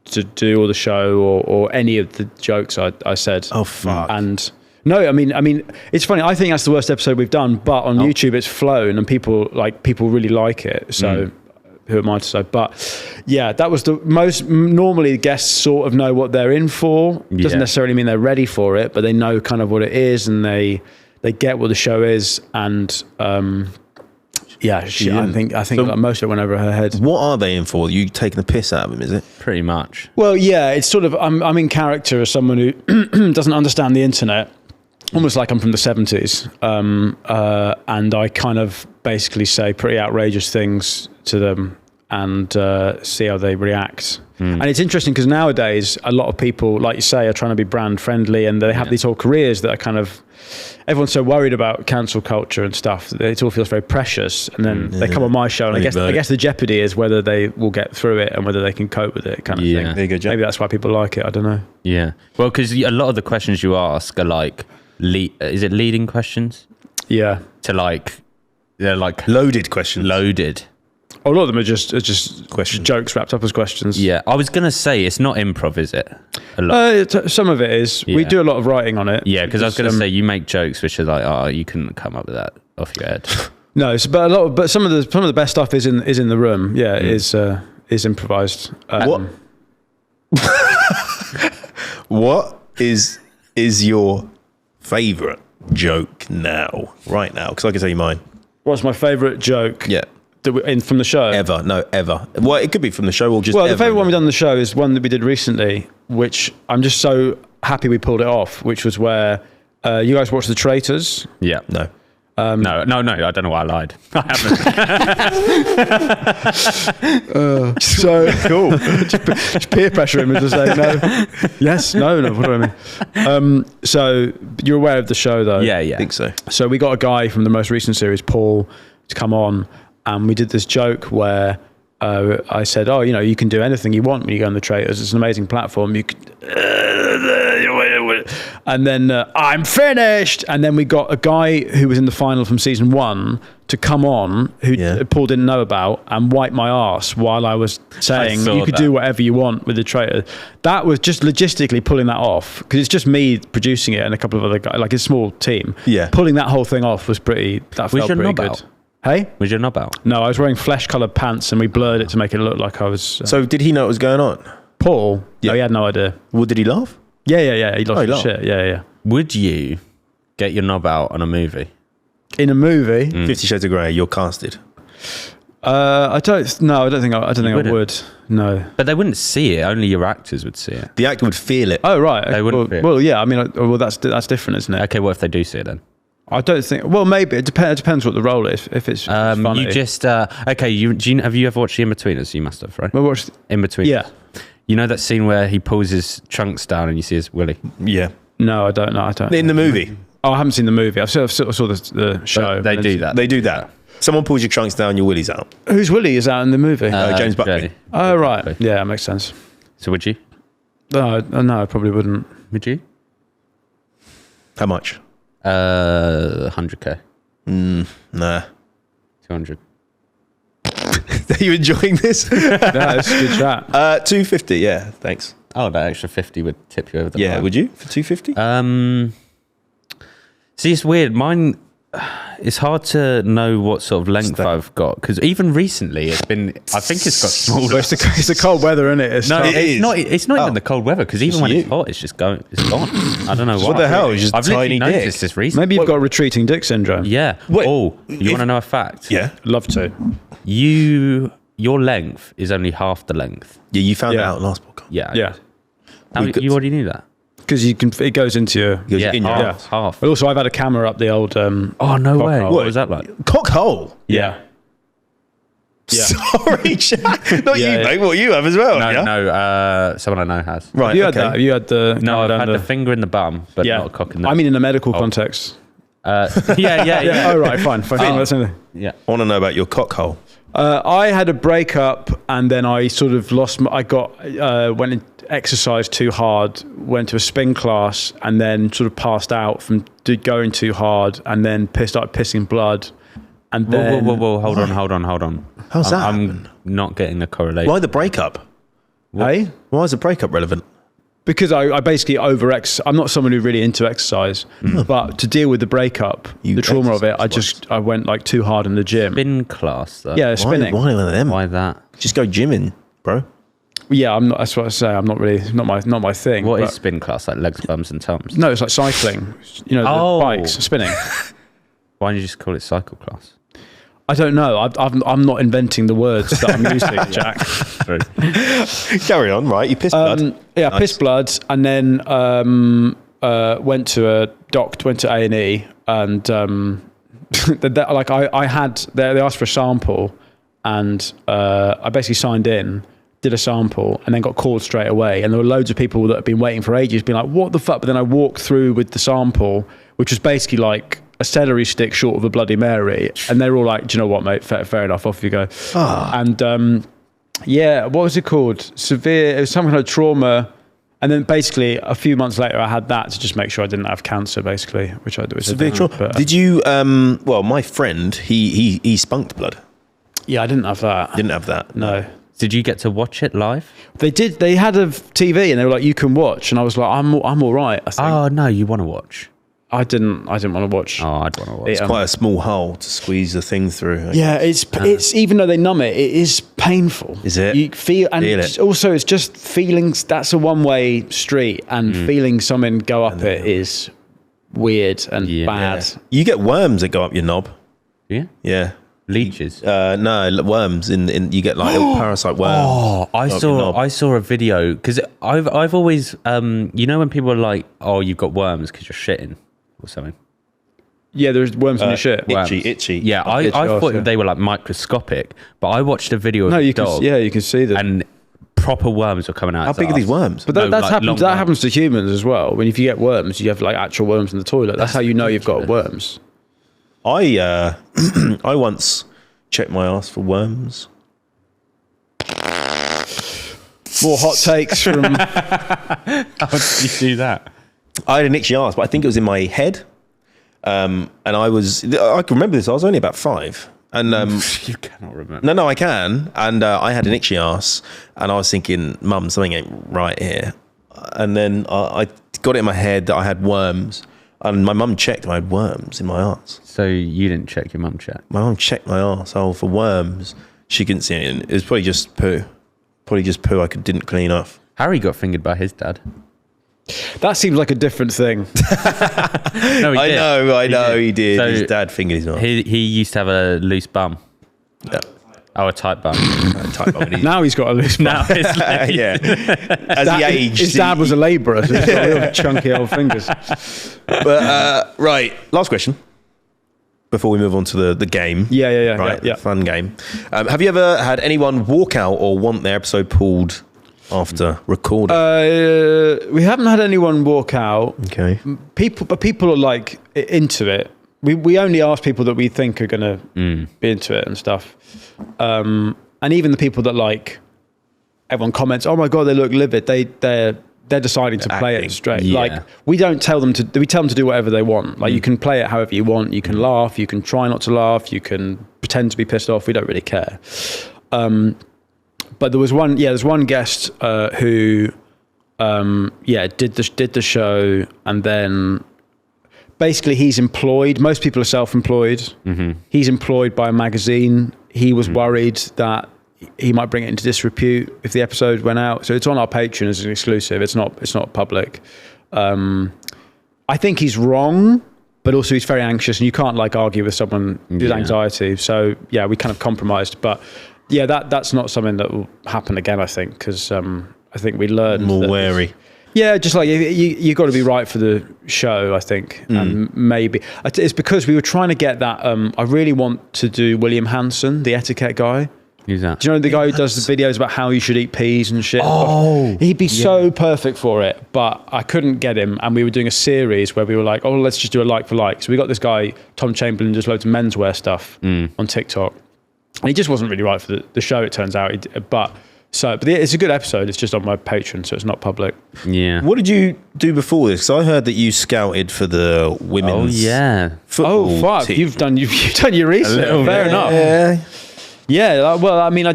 to do, or the show, or any of the jokes I said. Oh, fuck. And no, I mean, it's funny. I think that's the worst episode we've done, but on YouTube it's flown and people really like it. So who am I to say? But yeah, that was the most. Normally guests sort of know what they're in for. Doesn't Yeah. necessarily mean they're ready for it, but they know kind of what it is, and they get what the show is. And yeah, I think like most of it went over her head. What are they in for? You taking the piss out of him, is it? Pretty much. Well, yeah, it's sort of I'm in character as someone who doesn't understand the internet, almost like I'm from the 70s, and I kind of basically say pretty outrageous things to them and see how they react. And it's interesting because nowadays a lot of people, like you say, are trying to be brand friendly, and they have these whole careers that are kind of, everyone's so worried about cancel culture and stuff that it all feels very precious. And then they come on my show, and I guess the jeopardy is whether they will get through it and whether they can cope with it, kind of thing. There you go, Jack. Maybe that's why people like it. I don't know. Yeah. Well, because a lot of the questions you ask are like, is it leading questions? Yeah. They're like Loaded questions. loaded. A lot of them are just Questions. jokes wrapped up as questions. Yeah. I was going to say, it's not improv, is it? A lot. Some of it is. We Yeah. do a lot of writing on it. Yeah, because I was going to say, you make jokes which are like, oh, you couldn't come up with that off your head. No, but some of the best stuff is in the room. Yeah, is improvised. What is your favourite joke right now? Because I can tell you mine. What's my favourite joke? Yeah. From the show. Ever. Well, it could be from the show or just Well, the ever. favourite one we've done on the show is one that we did recently, which I'm just so happy we pulled it off. Which was where you guys watched The Traitors. Yeah. No. No, I don't know why I lied. I haven't. So cool. Just peer pressure him into saying no. Yes, no. What do I mean? So you're aware of the show, though. Yeah. I think so. So we got a guy from the most recent series, Paul, to come on, and we did this joke where I said, "Oh, you can do anything you want when you go on The Traitors. It's an amazing platform. You could." And then I'm finished. And then we got a guy who was in the final from season 1 to come on, who Paul didn't know about, and wipe my arse while I was saying you could do whatever you want with The Traitor. That was just logistically pulling that off, because it's just me producing it and a couple of other guys, like a small team. Yeah. Pulling that whole thing off was pretty. That felt your pretty knob good. out? Hey? Was your knob out? No, I was wearing flesh-coloured pants, and we blurred it to make it look like I was. So did he know what was going on? Paul? Yeah. No, he had no idea. Well, did he laugh? Yeah. He lost his laughed. shit. Yeah. Would you get your knob out on a movie? In a movie, 50 Shades of Grey, you're casted. I don't think I would. No. But they wouldn't see it. Only your actors would see it. The actor would feel it. Oh, right. They wouldn't feel it. Well, yeah. I mean, that's different, isn't it? Okay, what if they do see it then? I don't think. Well, maybe it depends what the role is. If it's funny. You just okay. Have you ever watched The In-Betweeners? You must have, right? Well, watch In-Betweeners. Yeah. You know that scene where he pulls his trunks down and you see his willy? Yeah. No, I don't know. I don't. In the movie. Oh, I haven't seen the movie. I saw the show. They do that. They do that. Someone pulls your trunks down, your willy's out. Whose Willie is out in the movie? James Buckley. Jay. Oh, right. Yeah, that makes sense. So would you? No, I probably wouldn't. Would you? How much? 100k. Nah. 200. Are you enjoying this? Yeah, it's a good chat. 250, yeah, thanks. Oh, that extra 50 would tip you over the Yeah, line. would you? For 250? See, it's weird. Mine, it's hard to know what sort of length I've got because even recently it's been. I think it's got smaller. Well, it's the cold weather, isn't it? It's No, tough. it's not. It's not even the cold weather because even when it's hot, it's just going. It's gone. I don't know why. What the hell? It's just I've literally tiny dick. noticed this recently. Maybe you've got retreating dick syndrome. Yeah. Wait, Oh, you want to know a fact? Yeah. Love to. Your length is only half the length. Yeah, you found it Yeah. out last podcast. Yeah. Yeah. You already knew that. Because it goes into your. Goes Yeah. in your half. ass. Half. But also, I've had a camera up the old. Oh no cock way! hole. What was that like? Cock hole. Yeah. Yeah. Sorry, Jack. Not Yeah, you, yeah. mate. What, you have as well? No, yeah? no. Someone I know has. Right, You had okay. that. You had the. No, I've down had the finger in the bum, but Yeah. not a cock in the. I mean, in a medical context. yeah. Oh, right. Fine. That's something. Yeah. I want to know about your cock hole. I had a breakup and then I sort of lost went and exercised too hard, went to a spin class and then sort of passed out from going too hard and then started pissing blood. And then, Whoa. Hold on. How's that I'm happen? not getting a correlation. Why the breakup? Hey? Why is the breakup relevant? Because I basically I'm not someone who really into exercise, but to deal with the breakup, You the trauma of it, exercise I went like too hard in the gym. Spin class, though. Yeah, spinning. Why one of them? Why that? Just go gymming, bro. Yeah, I'm not. That's what I say. I'm not really not my thing. What but- is spin class? Like legs, bums, and tums? No, it's like cycling. You know, the Oh. bikes, spinning. Why don't you just call it cycle class? I don't know. I'm not inventing the words that I'm using, Jack. Carry on, right? You pissed blood. Yeah, Nice. piss blood, and then went to A&E, and they asked for a sample, and I basically signed in, did a sample, and then got called straight away. And there were loads of people that had been waiting for ages, being like, "What the fuck?" But then I walked through with the sample, which was basically like a celery stick short of a Bloody Mary, and they were all like, "Do you know what, mate? Fair enough. Off you go." And yeah, what was it called? Severe. It was some kind of trauma. And then basically a few months later, I had that to just make sure I didn't have cancer, basically, which I Severe didn't. trauma. But, Did you? Well, my friend, he spunked blood. yeah, I didn't have that. Didn't have that. No. Did you get to watch it live? They did. They had a TV, and they were like, "You can watch," and I was like, "I'm all right." I think. Oh no, you want to watch? I didn't want to watch. Oh, I'd want to watch. It, Quite a small hole to squeeze the thing through. yeah, it's even though they numb it, it is painful. Is it? You feel, and Feel it. also it's just feelings. That's a one-way street, and feeling something go up it is weird and Yeah. bad. You get worms that go up your knob. Yeah, Yeah. leeches. No, worms in you get like little parasite worms. Oh, up your knob. I saw a video because I've always you know when people are like, oh, you've got worms because you're shitting or something. Yeah, there's worms in your shit. Itchy. Yeah, I Itchy arse, thought yeah. they were like microscopic, but I watched a video of No, a you dog can see them. and proper worms were coming out. How his big are these arse. worms? But that No, like happens. long That worms. happens to humans as well. When if you get worms, you have like actual worms in the toilet. That's how you know you've got worms. I once checked my ass for worms. More hot takes from. How did you do that? I had an itchy ass, but I think it was in my head. And I can remember this. I was only about 5, and You cannot remember. no, I can. And I had an itchy ass, and I was thinking, "Mum, something ain't right here." And then I got it in my head that I had worms, and my mum checked. I had worms in my ass. So you didn't check your mum check? My mum checked my arsehole for worms. She couldn't see it. It was probably just poo. Probably just poo I didn't clean off. Harry got fingered by his dad. That seems like a different thing. No, he did. I know, he did. So His dad fingered his ass. He used to have a loose bum. Yeah. Oh, a tight bum. Now he's got a loose bum. Now it's Yeah. As he aged. His dad was a labourer, so he's got real chunky old fingers. But, right. Last question. Before we move on to the game. Yeah. Right. Yeah. Fun game. Have you ever had anyone walk out or want their episode pulled after recording? We haven't had anyone walk out. Okay. People are like into it. We only ask people that we think are going to be into it and stuff. And even the people that like, everyone comments, "Oh my god, they look livid." They're deciding to play it straight. Yeah. Like we tell them to do whatever they want. Like you can play it however you want. You can laugh. You can try not to laugh. You can pretend to be pissed off. We don't really care. But there's one guest who did the show, and then basically he's employed. Most people are self-employed. Mm-hmm. He's employed by a magazine. He was worried that he might bring it into disrepute if the episode went out. So it's on our Patreon as an exclusive. It's not public. I think he's wrong, but also he's very anxious, and you can't like argue with someone with anxiety. So yeah, we kind of compromised. But yeah, that's not something that will happen again, I think, because I think we learned More wary. Yeah, just like you got to be right for the show, I think. And maybe it's because we were trying to get that. I really want to do William Hanson, the etiquette guy. Who's that? Do you know the guy who does the videos about how you should eat peas and shit? Oh, he'd be so perfect for it, but I couldn't get him. And we were doing a series where we were like, oh, let's just do a like for like. So we got this guy, Tom Chamberlain, does loads of menswear stuff on TikTok. And he just wasn't really right for the show, it turns out. But it's a good episode. It's just on my Patreon, so it's not public. Yeah. What did you do before this? 'Cause I heard that you scouted for the women's football fuck! team. You've done your research. Fair enough. Yeah. Yeah. Well, I mean, I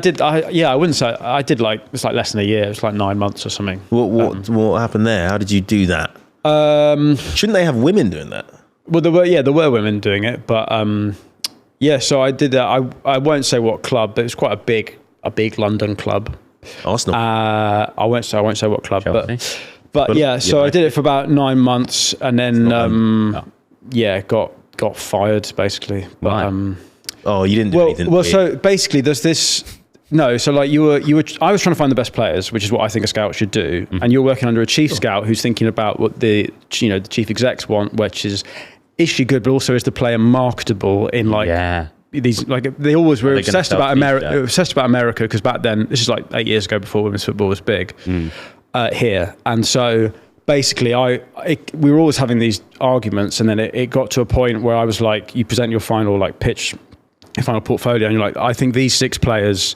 wouldn't say I did it's like less than a year. It's like 9 months or something. What happened there? How did you do that? Shouldn't they have women doing that? Well, there were women doing it, but so I did that. I won't say what club, but it was quite a big London club. Arsenal. I won't say what club, Chelsea. but yeah. So I did it for about 9 months, and then got fired basically. But, you didn't do anything. Well, so basically, there's this. No, so like you were. I was trying to find the best players, which is what I think a scout should do. Mm-hmm. And you're working under a chief scout who's thinking about what the chief execs want, which is she good, but also is the player marketable in these they always were obsessed about America because back then, this is like 8 years ago before women's football was big here, and so basically we were always having these arguments, and then it got to a point where I was like, you present your final pitch, your final portfolio, and you're like, I think these 6 players,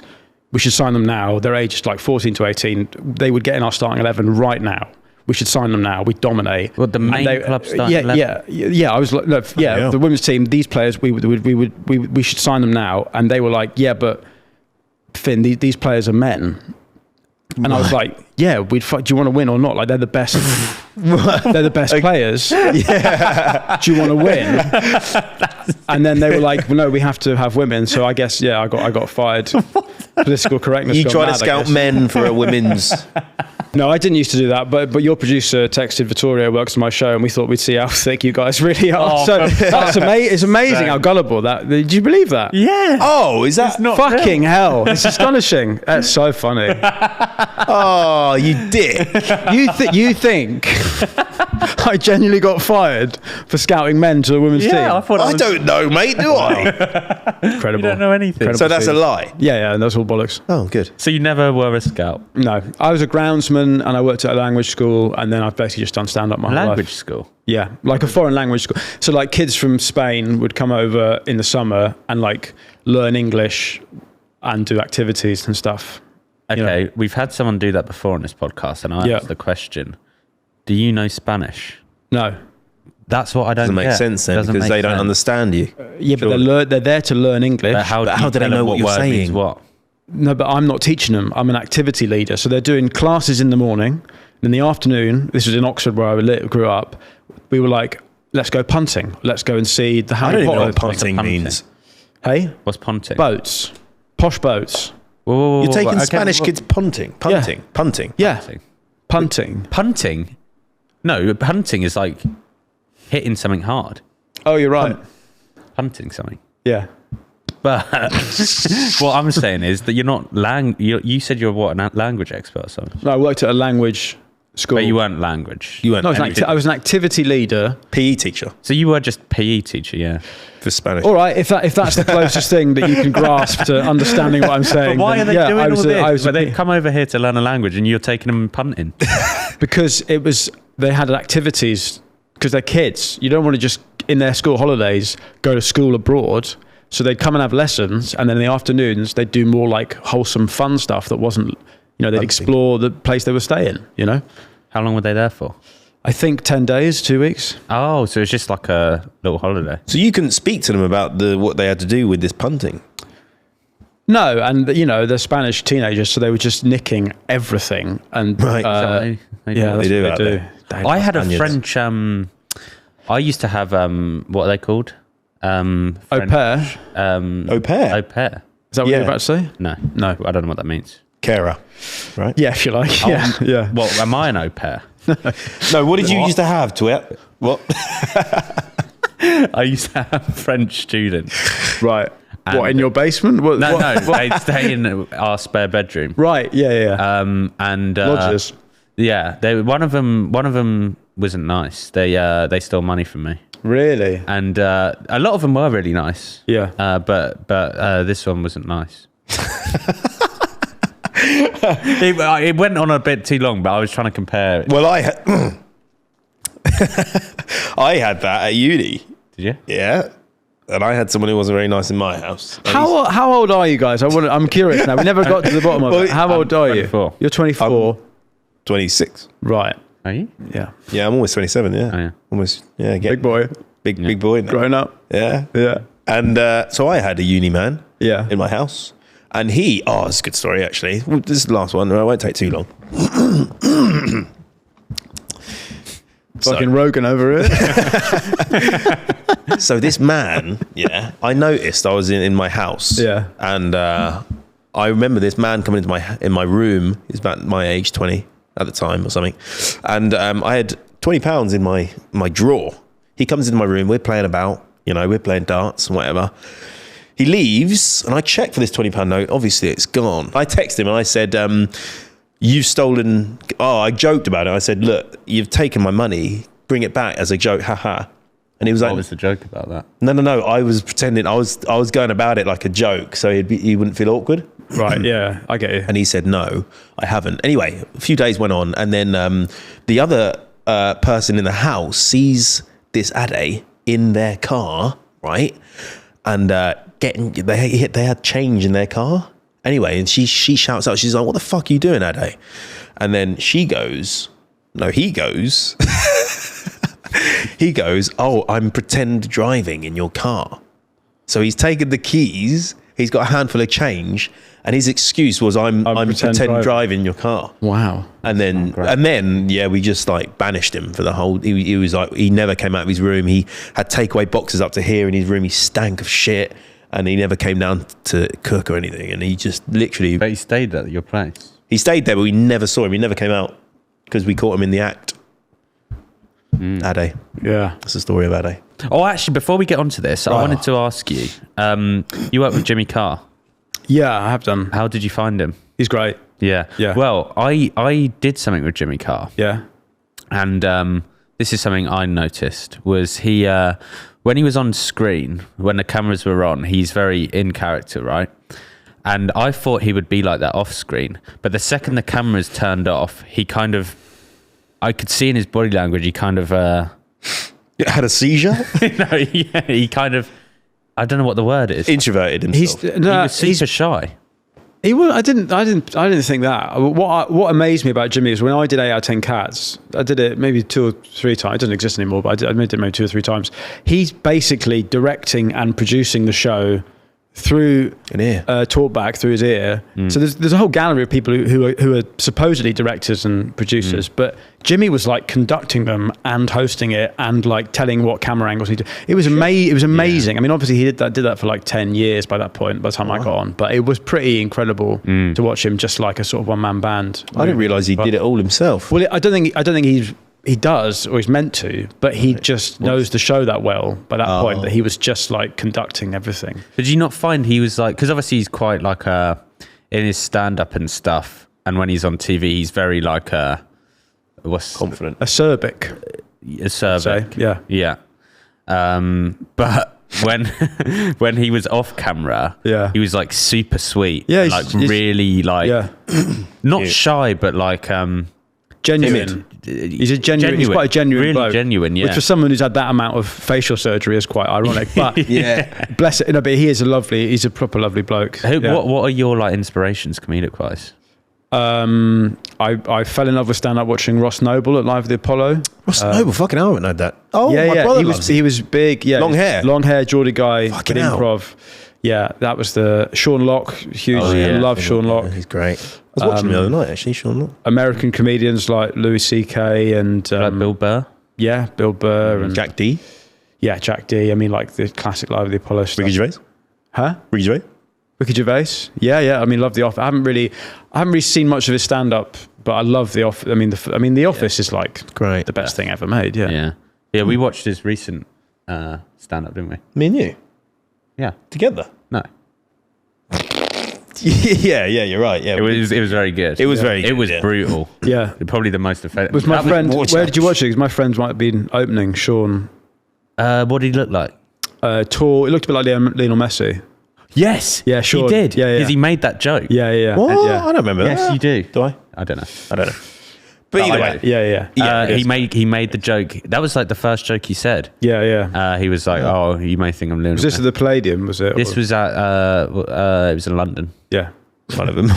we should sign them now. They're aged like 14 to 18. They would get in our starting 11 right now. We should sign them now. We dominate. What the main club starting 11? Yeah. I was like, the women's team. These players, we should sign them now. And they were like, yeah, but Finn, these players are men. And I was like, yeah, do you want to win or not? Like they're the best. They're the best players. Yeah. Do you want to win? And then they were like, well, no, we have to have women. So I guess I got fired. Political correctness. You tried to scout men for a women's. No, I didn't used to do that, but your producer texted Vittorio, works on my show, and we thought we'd see how thick you guys really are. Oh, so that's amazing. It's amazing how gullible that. Did you believe that? Yeah. Oh, is that not fucking real? hell? It's astonishing. That's so funny. Oh, you dick. You think I genuinely got fired for scouting men to the women's team? I thought I don't know, mate. Do I? Incredible. You don't know anything. So that's a lie. Yeah, and that's all bollocks. Oh, good. So you never were a scout? No, I was a groundsman, and I worked at a language school, and then I've basically just done stand-up my whole life. Language school? Yeah, like a foreign language school. So like kids from Spain would come over in the summer and like learn English and do activities and stuff. Okay, we've had someone do that before on this podcast, and I asked the question, do you know Spanish? No. That's what I don't Doesn't make sense then, because they don't understand you. But they're there to learn English. But how do they know what you're saying? What? No, but I'm not teaching them. I'm an activity leader. So they're doing classes in the morning. In the afternoon, this was in Oxford where I grew up, we were like, let's go punting. Let's go and see the Harry Potter. I don't know what punting means. Hey? What's punting? Boats. Posh boats. You're taking Spanish kids punting. Yeah. Punting. Yeah. Punting. Punting? No, punting is like hitting something hard. Oh, you're right. Punting something. Yeah. But what I'm saying is that you're not you said you're what, a language expert or something? No, I worked at a language school. But you weren't language. You weren't. No, I was an activity leader. PE teacher So you were just PE teacher, yeah. for Spanish. All right, if that's the closest thing that you can grasp to understanding what I'm saying. But why are they doing all this? But They come over here to learn a language and you're taking them punting. because they had activities, because they're kids. You don't want to just, in their school holidays, go to school abroad. So they'd come and have lessons, and then in the afternoons, they'd do more like wholesome, fun stuff that wasn't, they'd explore the place they were staying, How long were they there for? I think 10 days, 2 weeks. Oh, so it's just like a little holiday. So you couldn't speak to them about what they had to do with this punting? No, and they're Spanish teenagers, so they were just nicking everything. And Right. They yeah, that's do what that they do. there. I had a Spaniards. French. I used to have what are they called? Au French, pair? Au pair? Au pair. Is that what Yeah. you're about to say? No, No. I don't know what that means. Carer, right? Yeah, if you like. Yeah, yeah. Well, am I an au pair? No, what did you used to have, Twit? What? I used to have French students. Right. And- what, in your basement? What, No, what- no, they'd stay in our spare bedroom. Right, yeah. And Lodgers. yeah, one of them wasn't nice. They stole money from me, Really? and a lot of them were really nice. Yeah. But this one wasn't nice. It went on a bit too long, but I was trying to compare it. Well, I had that at uni. Did you? Yeah. And I had someone who wasn't very nice in my house. And How old are you guys? I'm curious now. We never got to the bottom of it. How old are you? 24. You're 24. 26. Right. Are you? Yeah. Yeah, I'm almost 27, yeah. Oh, yeah. Almost, yeah. Big boy. Big boy now. Grown up. Yeah. Yeah. And so I had a uni man Yeah. in my house. And it's a good story, actually. Well, this is the last one. It won't take too long. Fucking Rogan over it. So this man, I noticed I was in my house. Yeah. And I remember this man coming into in my room. He's about my age, 20 at the time or something. And I had £20 in my drawer. He comes into my room. We're playing about, we're playing darts and whatever. He leaves, and I check for this £20 note. Obviously, it's gone. I text him and I said, you've stolen... Oh, I joked about it. I said, look, you've taken my money. Bring it back as a joke. Haha. And he was like... What was the joke about that? No. I was pretending. I was going about it like a joke, so he wouldn't feel awkward. Right, yeah. I get you. And he said, no, I haven't. Anyway, a few days went on, and then the other person in the house sees this Ade in their car, right? And they had change in their car. Anyway, and she shouts out, she's like, what the fuck are you doing, Ade? And then he goes, oh, I'm pretend driving in your car. So he's taken the keys, he's got a handful of change, and his excuse was, I'm pretend driving in your car. Wow. And then, we just like banished him for the whole. He was like, he never came out of his room. He had takeaway boxes up to here in his room. He stank of shit, and he never came down to cook or anything. And he just literally. But he stayed at your place. He stayed there, but we never saw him. He never came out because we caught him in the act. Ade. Yeah. That's the story of Ade. Oh, actually, before we get onto this, I wanted to ask you. You work with Jimmy Carr. Yeah, I have done. How did you find him? He's great. Yeah. Yeah. Well, I did something with Jimmy Carr. Yeah. And this is something I noticed was he when he was on screen, when the cameras were on, he's very in character, right? And I thought he would be like that off screen, but the second the cameras turned off, I could see in his body language, he kind of Had a seizure? he kind of, I don't know what the word is. Introverted himself. He was super shy. He was. I didn't think that. What amazed me about Jimmy is when I did 8 out of 10 Cats. I did it maybe 2 or 3 times. It doesn't exist anymore, but I did it maybe 2 or 3 times. He's basically directing and producing the show through an ear, talkback through his ear. So there's a whole gallery of people who are supposedly directors and producers, but Jimmy was like conducting them and hosting it and like telling what camera angles he did. It was It was amazing. I mean, obviously he did that for like 10 years by that point. By the time I got on, but it was pretty incredible to watch him just like a sort of one-man band. I didn't realise he did it all himself. Well, I don't think he's he does, or he's meant to, but he just knows the show that well by that point that he was just like conducting everything. Did you not find he was like, because obviously he's quite like in his stand-up and stuff, and when he's on TV, he's very like what's confident, acerbic, yeah. But when he was off camera, he was like super sweet, like really like not shy, but like genuine. He's genuine. He's quite a genuine really bloke. Genuine, yeah. Which for someone who's had that amount of facial surgery is quite ironic. But bless it. No, but he's a proper lovely bloke. What are your like inspirations, comedic wise? I fell in love with stand-up watching Ross Noble at Live at the Apollo. Ross Noble, fucking hell, I haven't known that. Oh, my brother loves him. He was big, long hair, Geordie guy, fucking improv. Yeah, that was the Sean Locke, huge. I love Sean Locke. He's great. I was watching him the other night, actually, Sean Locke. American comedians like Louis C.K. and like Bill Burr. Yeah, Bill Burr and Jack D. Yeah, Jack D. I mean, like the classic Live at the Apollo stuff. Ricky Gervais. Huh? Ricky Gervais. Ricky Gervais. Yeah. I mean, love The Office. I haven't really seen much of his stand-up, but I love The Office. I mean, The Office is like great, the best thing ever made. Yeah. We watched his recent stand-up, didn't we? Me and you. Yeah. Together. No. yeah, you're right. Yeah, it was very good. It was very good. It was brutal. Yeah. Probably the most offensive. Was my friend? Where did you watch it? Because my friends might have been opening. Sean. What did he look like? Tall. It looked a bit like Lionel Messi. Yes. Yeah, Sean. He did. Yeah. Because he made that joke. Yeah. What? Yeah. I don't remember that. Yes, you do. Do I? I don't know. But either way. Yeah. He made the joke. That was like the first joke he said. Yeah. He was like, "Oh, you may think I'm Lionel." Was this at the Palladium? Was it? This was at. It was in London. Yeah. One of them.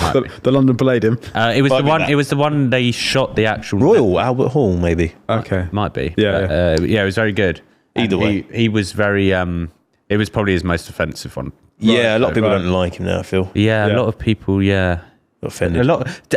the London Palladium. It was the one. It was the one they shot the actual Royal Albert Hall, maybe. Okay. Might be. Yeah. It was very good. Either way, he was very. It was probably his most offensive one. Yeah, a lot of people don't like him now, I feel. Yeah, a lot of people. Yeah. Offended.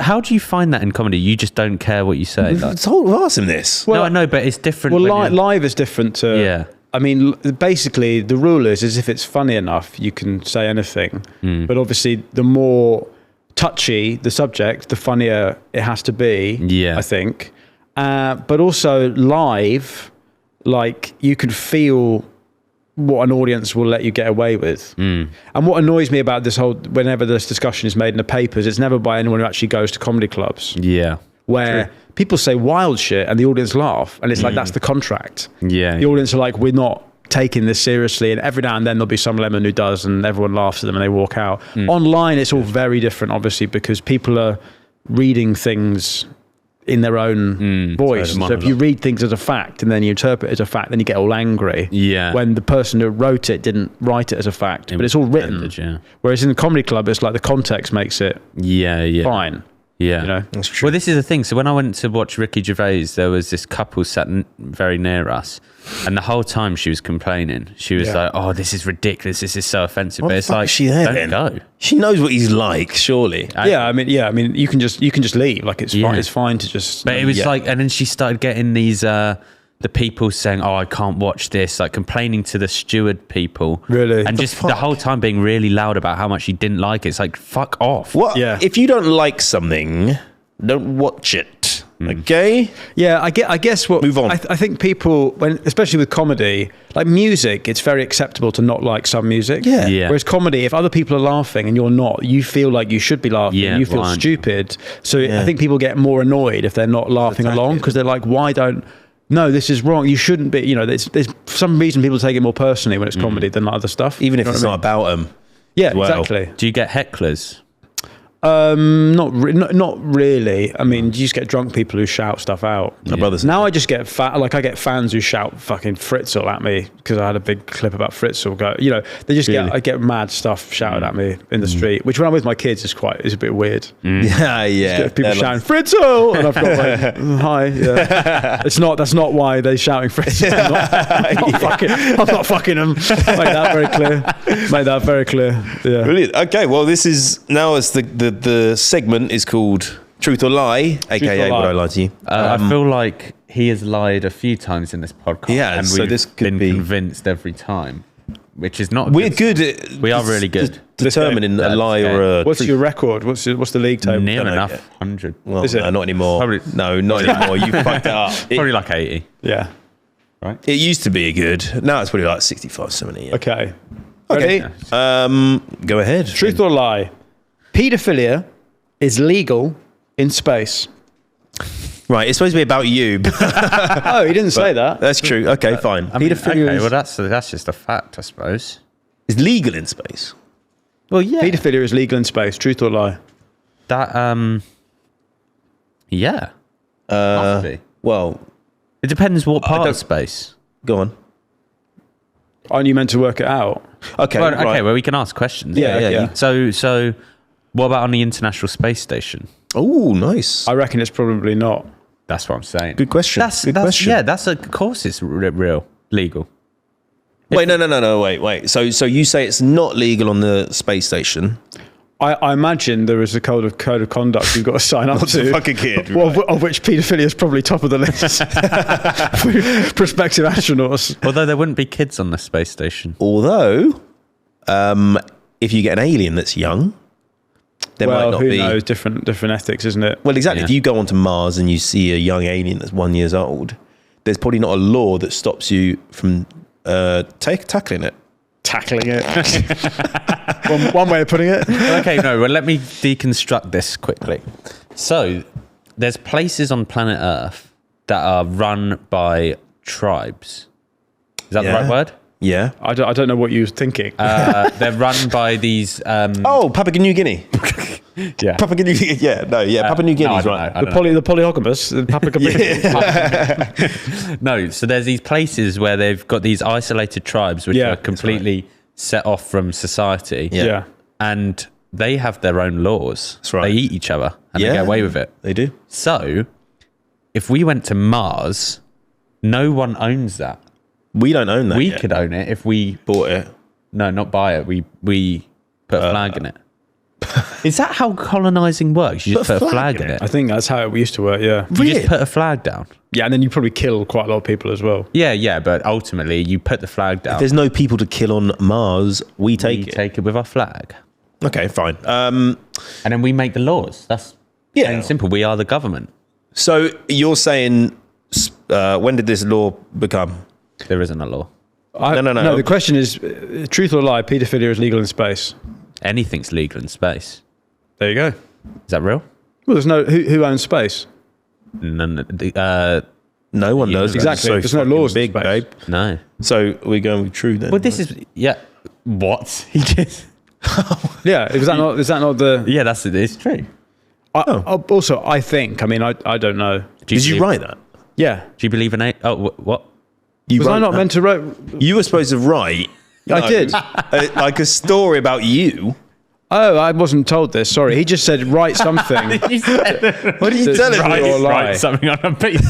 How do you find that in comedy? You just don't care what you say. We've asked him this. Well, no, I know, but it's different. Well, live is different to. Yeah. I mean, basically, the rule is if it's funny enough, you can say anything. But obviously, the more touchy the subject, the funnier it has to be. Yeah. I think. But also live, like you can feel what an audience will let you get away with. And what annoys me about this whenever this discussion is made in the papers, it's never by anyone who actually goes to comedy clubs. Yeah. Where people say wild shit and the audience laugh, and it's like, that's the contract. Yeah. The audience are like, we're not taking this seriously, and every now and then there'll be some lemon who does, and everyone laughs at them and they walk out. Online, it's all very different, obviously, because people are reading things in their own voice. So if you read things as a fact and then you interpret it as a fact, then you get all angry. Yeah. When the person who wrote it didn't write it as a fact, but it's all written. Whereas in the comedy club, it's like the context makes it fine. Yeah. You know? That's true. Well, this is the thing. So when I went to watch Ricky Gervais, there was this couple sat very near us, and the whole time she was complaining. She was like, "Oh, this is ridiculous. This is so offensive." What but the it's fuck like, is she there don't then? go. She knows what he's like, surely. I mean, you can just leave. Like it's fine. It's fine to just. But it was like, and then she started getting these the people saying, "Oh, I can't watch this," like complaining to the steward people. Really? And just the whole time being really loud about how much she didn't like it. It's like, fuck off. What? Yeah. If you don't like something, don't watch it. Okay? Yeah, I guess what Move on. I think people, especially with comedy, like music, it's very acceptable to not like some music. Yeah. Whereas comedy, if other people are laughing and you're not, you feel like you should be laughing. Yeah, You feel right. stupid. So I think people get more annoyed if they're not laughing along, because they're like, why don't? No, this is wrong. You shouldn't be. You know, there's for some reason people take it more personally when it's comedy than other stuff. Even if You know it's what I not about them. Yeah, well. exactly. Do you get hecklers? Not really. I mean, you just get drunk people who shout stuff out. My brother's Now I just get I get fans who shout fucking Fritzl at me because I had a big clip about Fritzl. They just I get mad stuff shouted at me in the street, which when I'm with my kids is a bit weird. Yeah. People shouting Fritzl, and I've got like, hi. Yeah. That's not why they're shouting Fritzl. I'm not fucking them. Make that very clear. Yeah. Brilliant. Okay, well, this is now as the segment is called Truth or Lie, aka Would I Lie to You? I feel like he has lied a few times in this podcast. He has, and so we've this could been be- convinced every time. which is not. We're good at. We are really good. Determining a lie or a. What's your record? What's the league table? Near Don't know enough yet. 100. Well, Is it? no, not anymore. Probably- No, not anymore. You fucked it up. Probably like 80. Yeah. It used to be good. Now it's probably like 65, 70. Yeah. Okay. Okay. Ready? Go ahead. Truth or lie? Paedophilia is legal in space. Right, it's supposed to be about you. Oh, he didn't say that. That's true. Okay, fine. I mean, Paedophilia okay, is, well, that's just a fact, I suppose. is legal in space. Well, yeah. Paedophilia is legal in space. Truth or lie? That, yeah. Must be. Well, It depends what part don't- of space. go on. Aren't you meant to work it out? Okay, Well, right. okay, well, we can ask questions. Yeah. So, what about on the International Space Station? Oh, nice. I reckon it's probably not. That's what I'm saying. Good question. Good question. Yeah, that's of course it's real, legal. Wait, no. Wait. So you say it's not legal on the space station? I imagine there is a code of conduct you've got to sign up What's to. the fucking kid? Well, of which paedophilia is probably top of the list for prospective astronauts. Although there wouldn't be kids on the space station. Although, if you get an alien that's young, there might not who be. knows? Different ethics, isn't it? Well, exactly. Yeah. If you go onto Mars and you see a young alien that's 1 year old, there's probably not a law that stops you from tackling it. Tackling it. one way of putting it. Okay, no, well, let me deconstruct this quickly. So, there's places on planet Earth that are run by tribes. Is that the right word? Yeah. I don't know what you were thinking. They're run by these. Oh, Papua New Guinea. Yeah. Papua New Guinea. Yeah, no, yeah. Papua New Guinea's right. the polyhogamous, the paprika. No, so there's these places where they've got these isolated tribes which Yeah, are completely set off from society. Yeah. Yeah. And they have their own laws. That's right. They eat each other and they Yeah. get away with it. They do. So, if we went to Mars, no one owns that. We don't own that. We yet. could own it if we bought it. no, not buy it. We put a flag in it. Is that how colonizing works? You just put a flag in it. I think that's how it used to work, yeah. You just put a flag down. Yeah, and then you probably kill quite a lot of people as well. Yeah, but ultimately you put the flag down. If there's no people to kill on Mars, we take We it. take it with our flag. Okay, fine. And then we make the laws. That's plain and simple. We are the government. So you're saying, when did this law become? There isn't a law. No. No, the question is, truth or lie, paedophilia is legal in space. Anything's legal in space. There you go. Is that real? Well, there's no... Who owns space? None. No one knows. Exactly. It's There's no fucking laws in big, space. babe. No. So we're going with true then. Well, this is what he just. Yeah, is that not the... Yeah, it's true. Also, I think, I don't know. Did you write that? Yeah. Do you believe in it? Oh, what? You Was I wrote not that? meant to write... You were supposed to write. I did. Like a story about you. Oh, I wasn't told this. Sorry. He just said, write something. What are you telling Right me? or lie? Write something on a piece.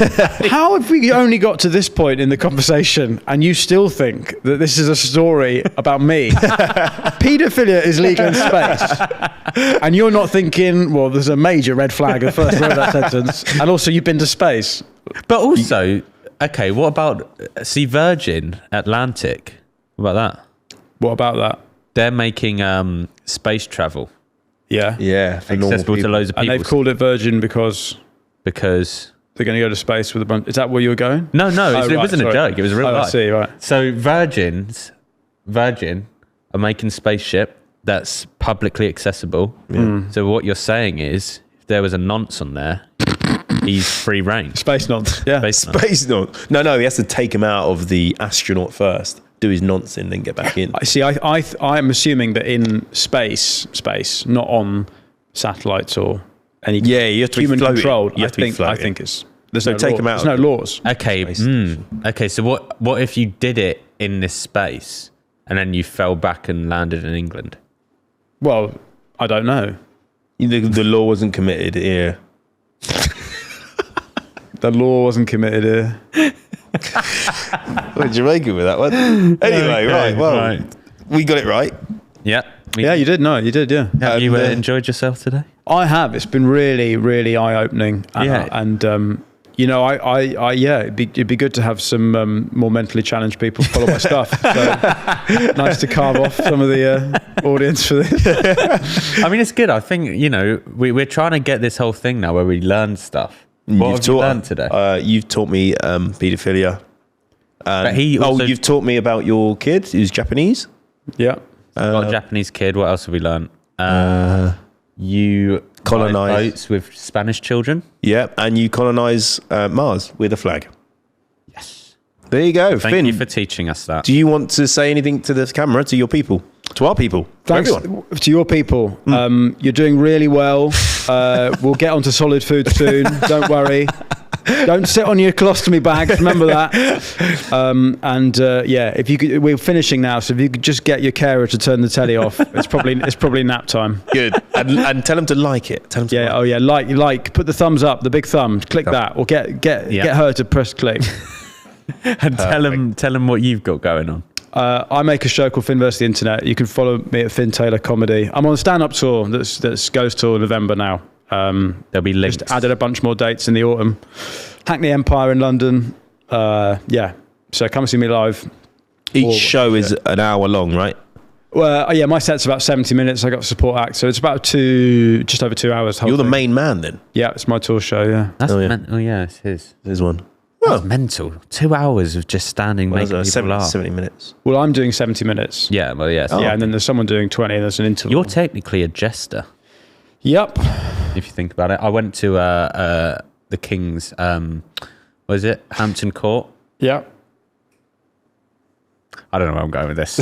How have we only got to this point in the conversation and you still think that this is a story about me? Paedophilia is legal in space. And you're not thinking, well, there's a major red flag at the first word of that sentence. And also, you've been to space. But also, okay, what about Virgin Atlantic? What about that? What about that? They're making space travel Yeah. Yeah, for normal accessible to people. loads of And people they've called it Virgin because because they're going to go to space with a bunch... Is that where you were going? no, Oh, it right, wasn't sorry. a joke. It was a real Oh, I life. see, right. So Virgin are making spaceship that's publicly accessible. So what you're saying is, if there was a nonce on there, he's free reign. Space nonce. Yeah. Space nonce. Space nonce. No, he has to take him out of the astronaut first, do his nonce and then get back in. I see. I'm assuming that in space, not on satellites or any Yeah, you have to be human floating. controlled. You have to be I floating. think it's there's So no take law. them out There's of no the- laws. Okay. Space station. Okay. So what if you did it in this space and then you fell back and landed in England? Well, I don't know. The law wasn't committed here. The law wasn't committed here. What did you make it with that one? Anyway, right. Well, right. we got it right. Yeah. Yeah, you did. No, you did. Yeah. Have you And, enjoyed yourself today? I have. It's been really, really eye-opening. Yeah. And it'd be good to have some more mentally challenged people follow my stuff. So nice to carve off some of the audience for this. I mean, it's good. I think, we're trying to get this whole thing now where we learn stuff. What have you learned today? You've taught me paedophilia. But you've taught me about your kid who's Japanese. Yeah. Got a Japanese kid. What else have we learned? You colonize boats with Spanish children. Yeah, and you colonize Mars with a flag. Yes. There you go. Thank Finn, you for teaching us that. do you want to say anything to the camera, to your people, to our people, to Thanks everyone? to your people. You're doing really well. We'll get onto solid food soon. Don't worry. Don't sit on your colostomy bags. Remember that. If you could, we're finishing now. So if you could just get your carer to turn the telly off, it's probably nap time. Good. And tell them to like it. Tell them to like. Put the thumbs up, the big thumb. Click that, or get her to press click. And tell them what you've got going on. I make a show called Finn vs. the Internet. You can follow me at Finn Taylor Comedy. I'm on a stand-up tour that goes till November now. There'll be links. Just added a bunch more dates in the autumn. Hackney Empire in London. So come see me live. Each show is an hour long, right? Well, my set's about 70 minutes. I got a support act, so it's about just over 2 hours. You're the main man then? Yeah, it's my tour show, yeah. That's it's his. There's one. That's mental. 2 hours of just standing making people laugh. 70 minutes. Well, I'm doing 70 minutes. Yeah, well, yes. Yeah, and then there's someone doing 20, and there's an interval. You're technically a jester. Yep. If you think about it. I went to the King's, was it Hampton Court? Yeah. I don't know where I'm going with this.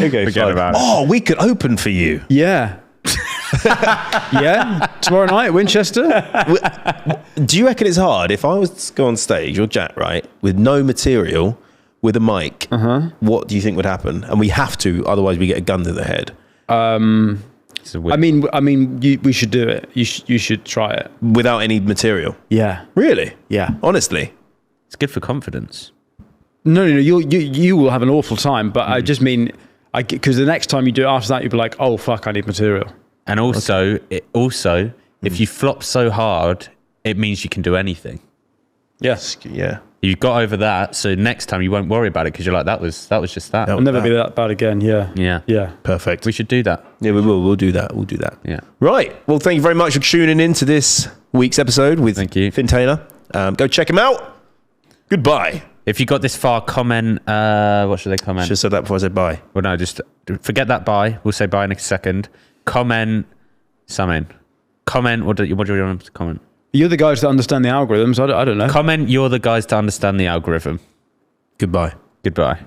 Okay, forget about it. Oh, we could open for you. Yeah. Yeah. Tomorrow night at Winchester. Do you reckon it's hard if I was to go on stage or Jack, right, with no material, with a mic? What do you think would happen? And we have to, otherwise we get a gun to the head. We should do it. You should try it without any material. Yeah. Really? Yeah. Honestly, it's good for confidence. No. You will have an awful time. But I just mean, because the next time you do it after that, you'll be like, oh fuck, I need material. And also, if you flop so hard, it means you can do anything. Yes. Yeah. You got over that, so next time you won't worry about it because you're like, that was just that. It'll never be that bad again. Yeah. Yeah. Yeah. Perfect. We should do that. Yeah, we will. We'll do that. We'll do that. Yeah. Right. Well, thank you very much for tuning in to this week's episode with Finn Taylor. Go check him out. Goodbye. If you got this far, comment. What should they comment? Should have said that before I said bye. Well, no, just forget that bye. We'll say bye in a second. Comment something. Comment. What do you want to comment? You're the guys that understand the algorithms. I don't know. Comment. You're the guys to understand the algorithm. Goodbye. Goodbye.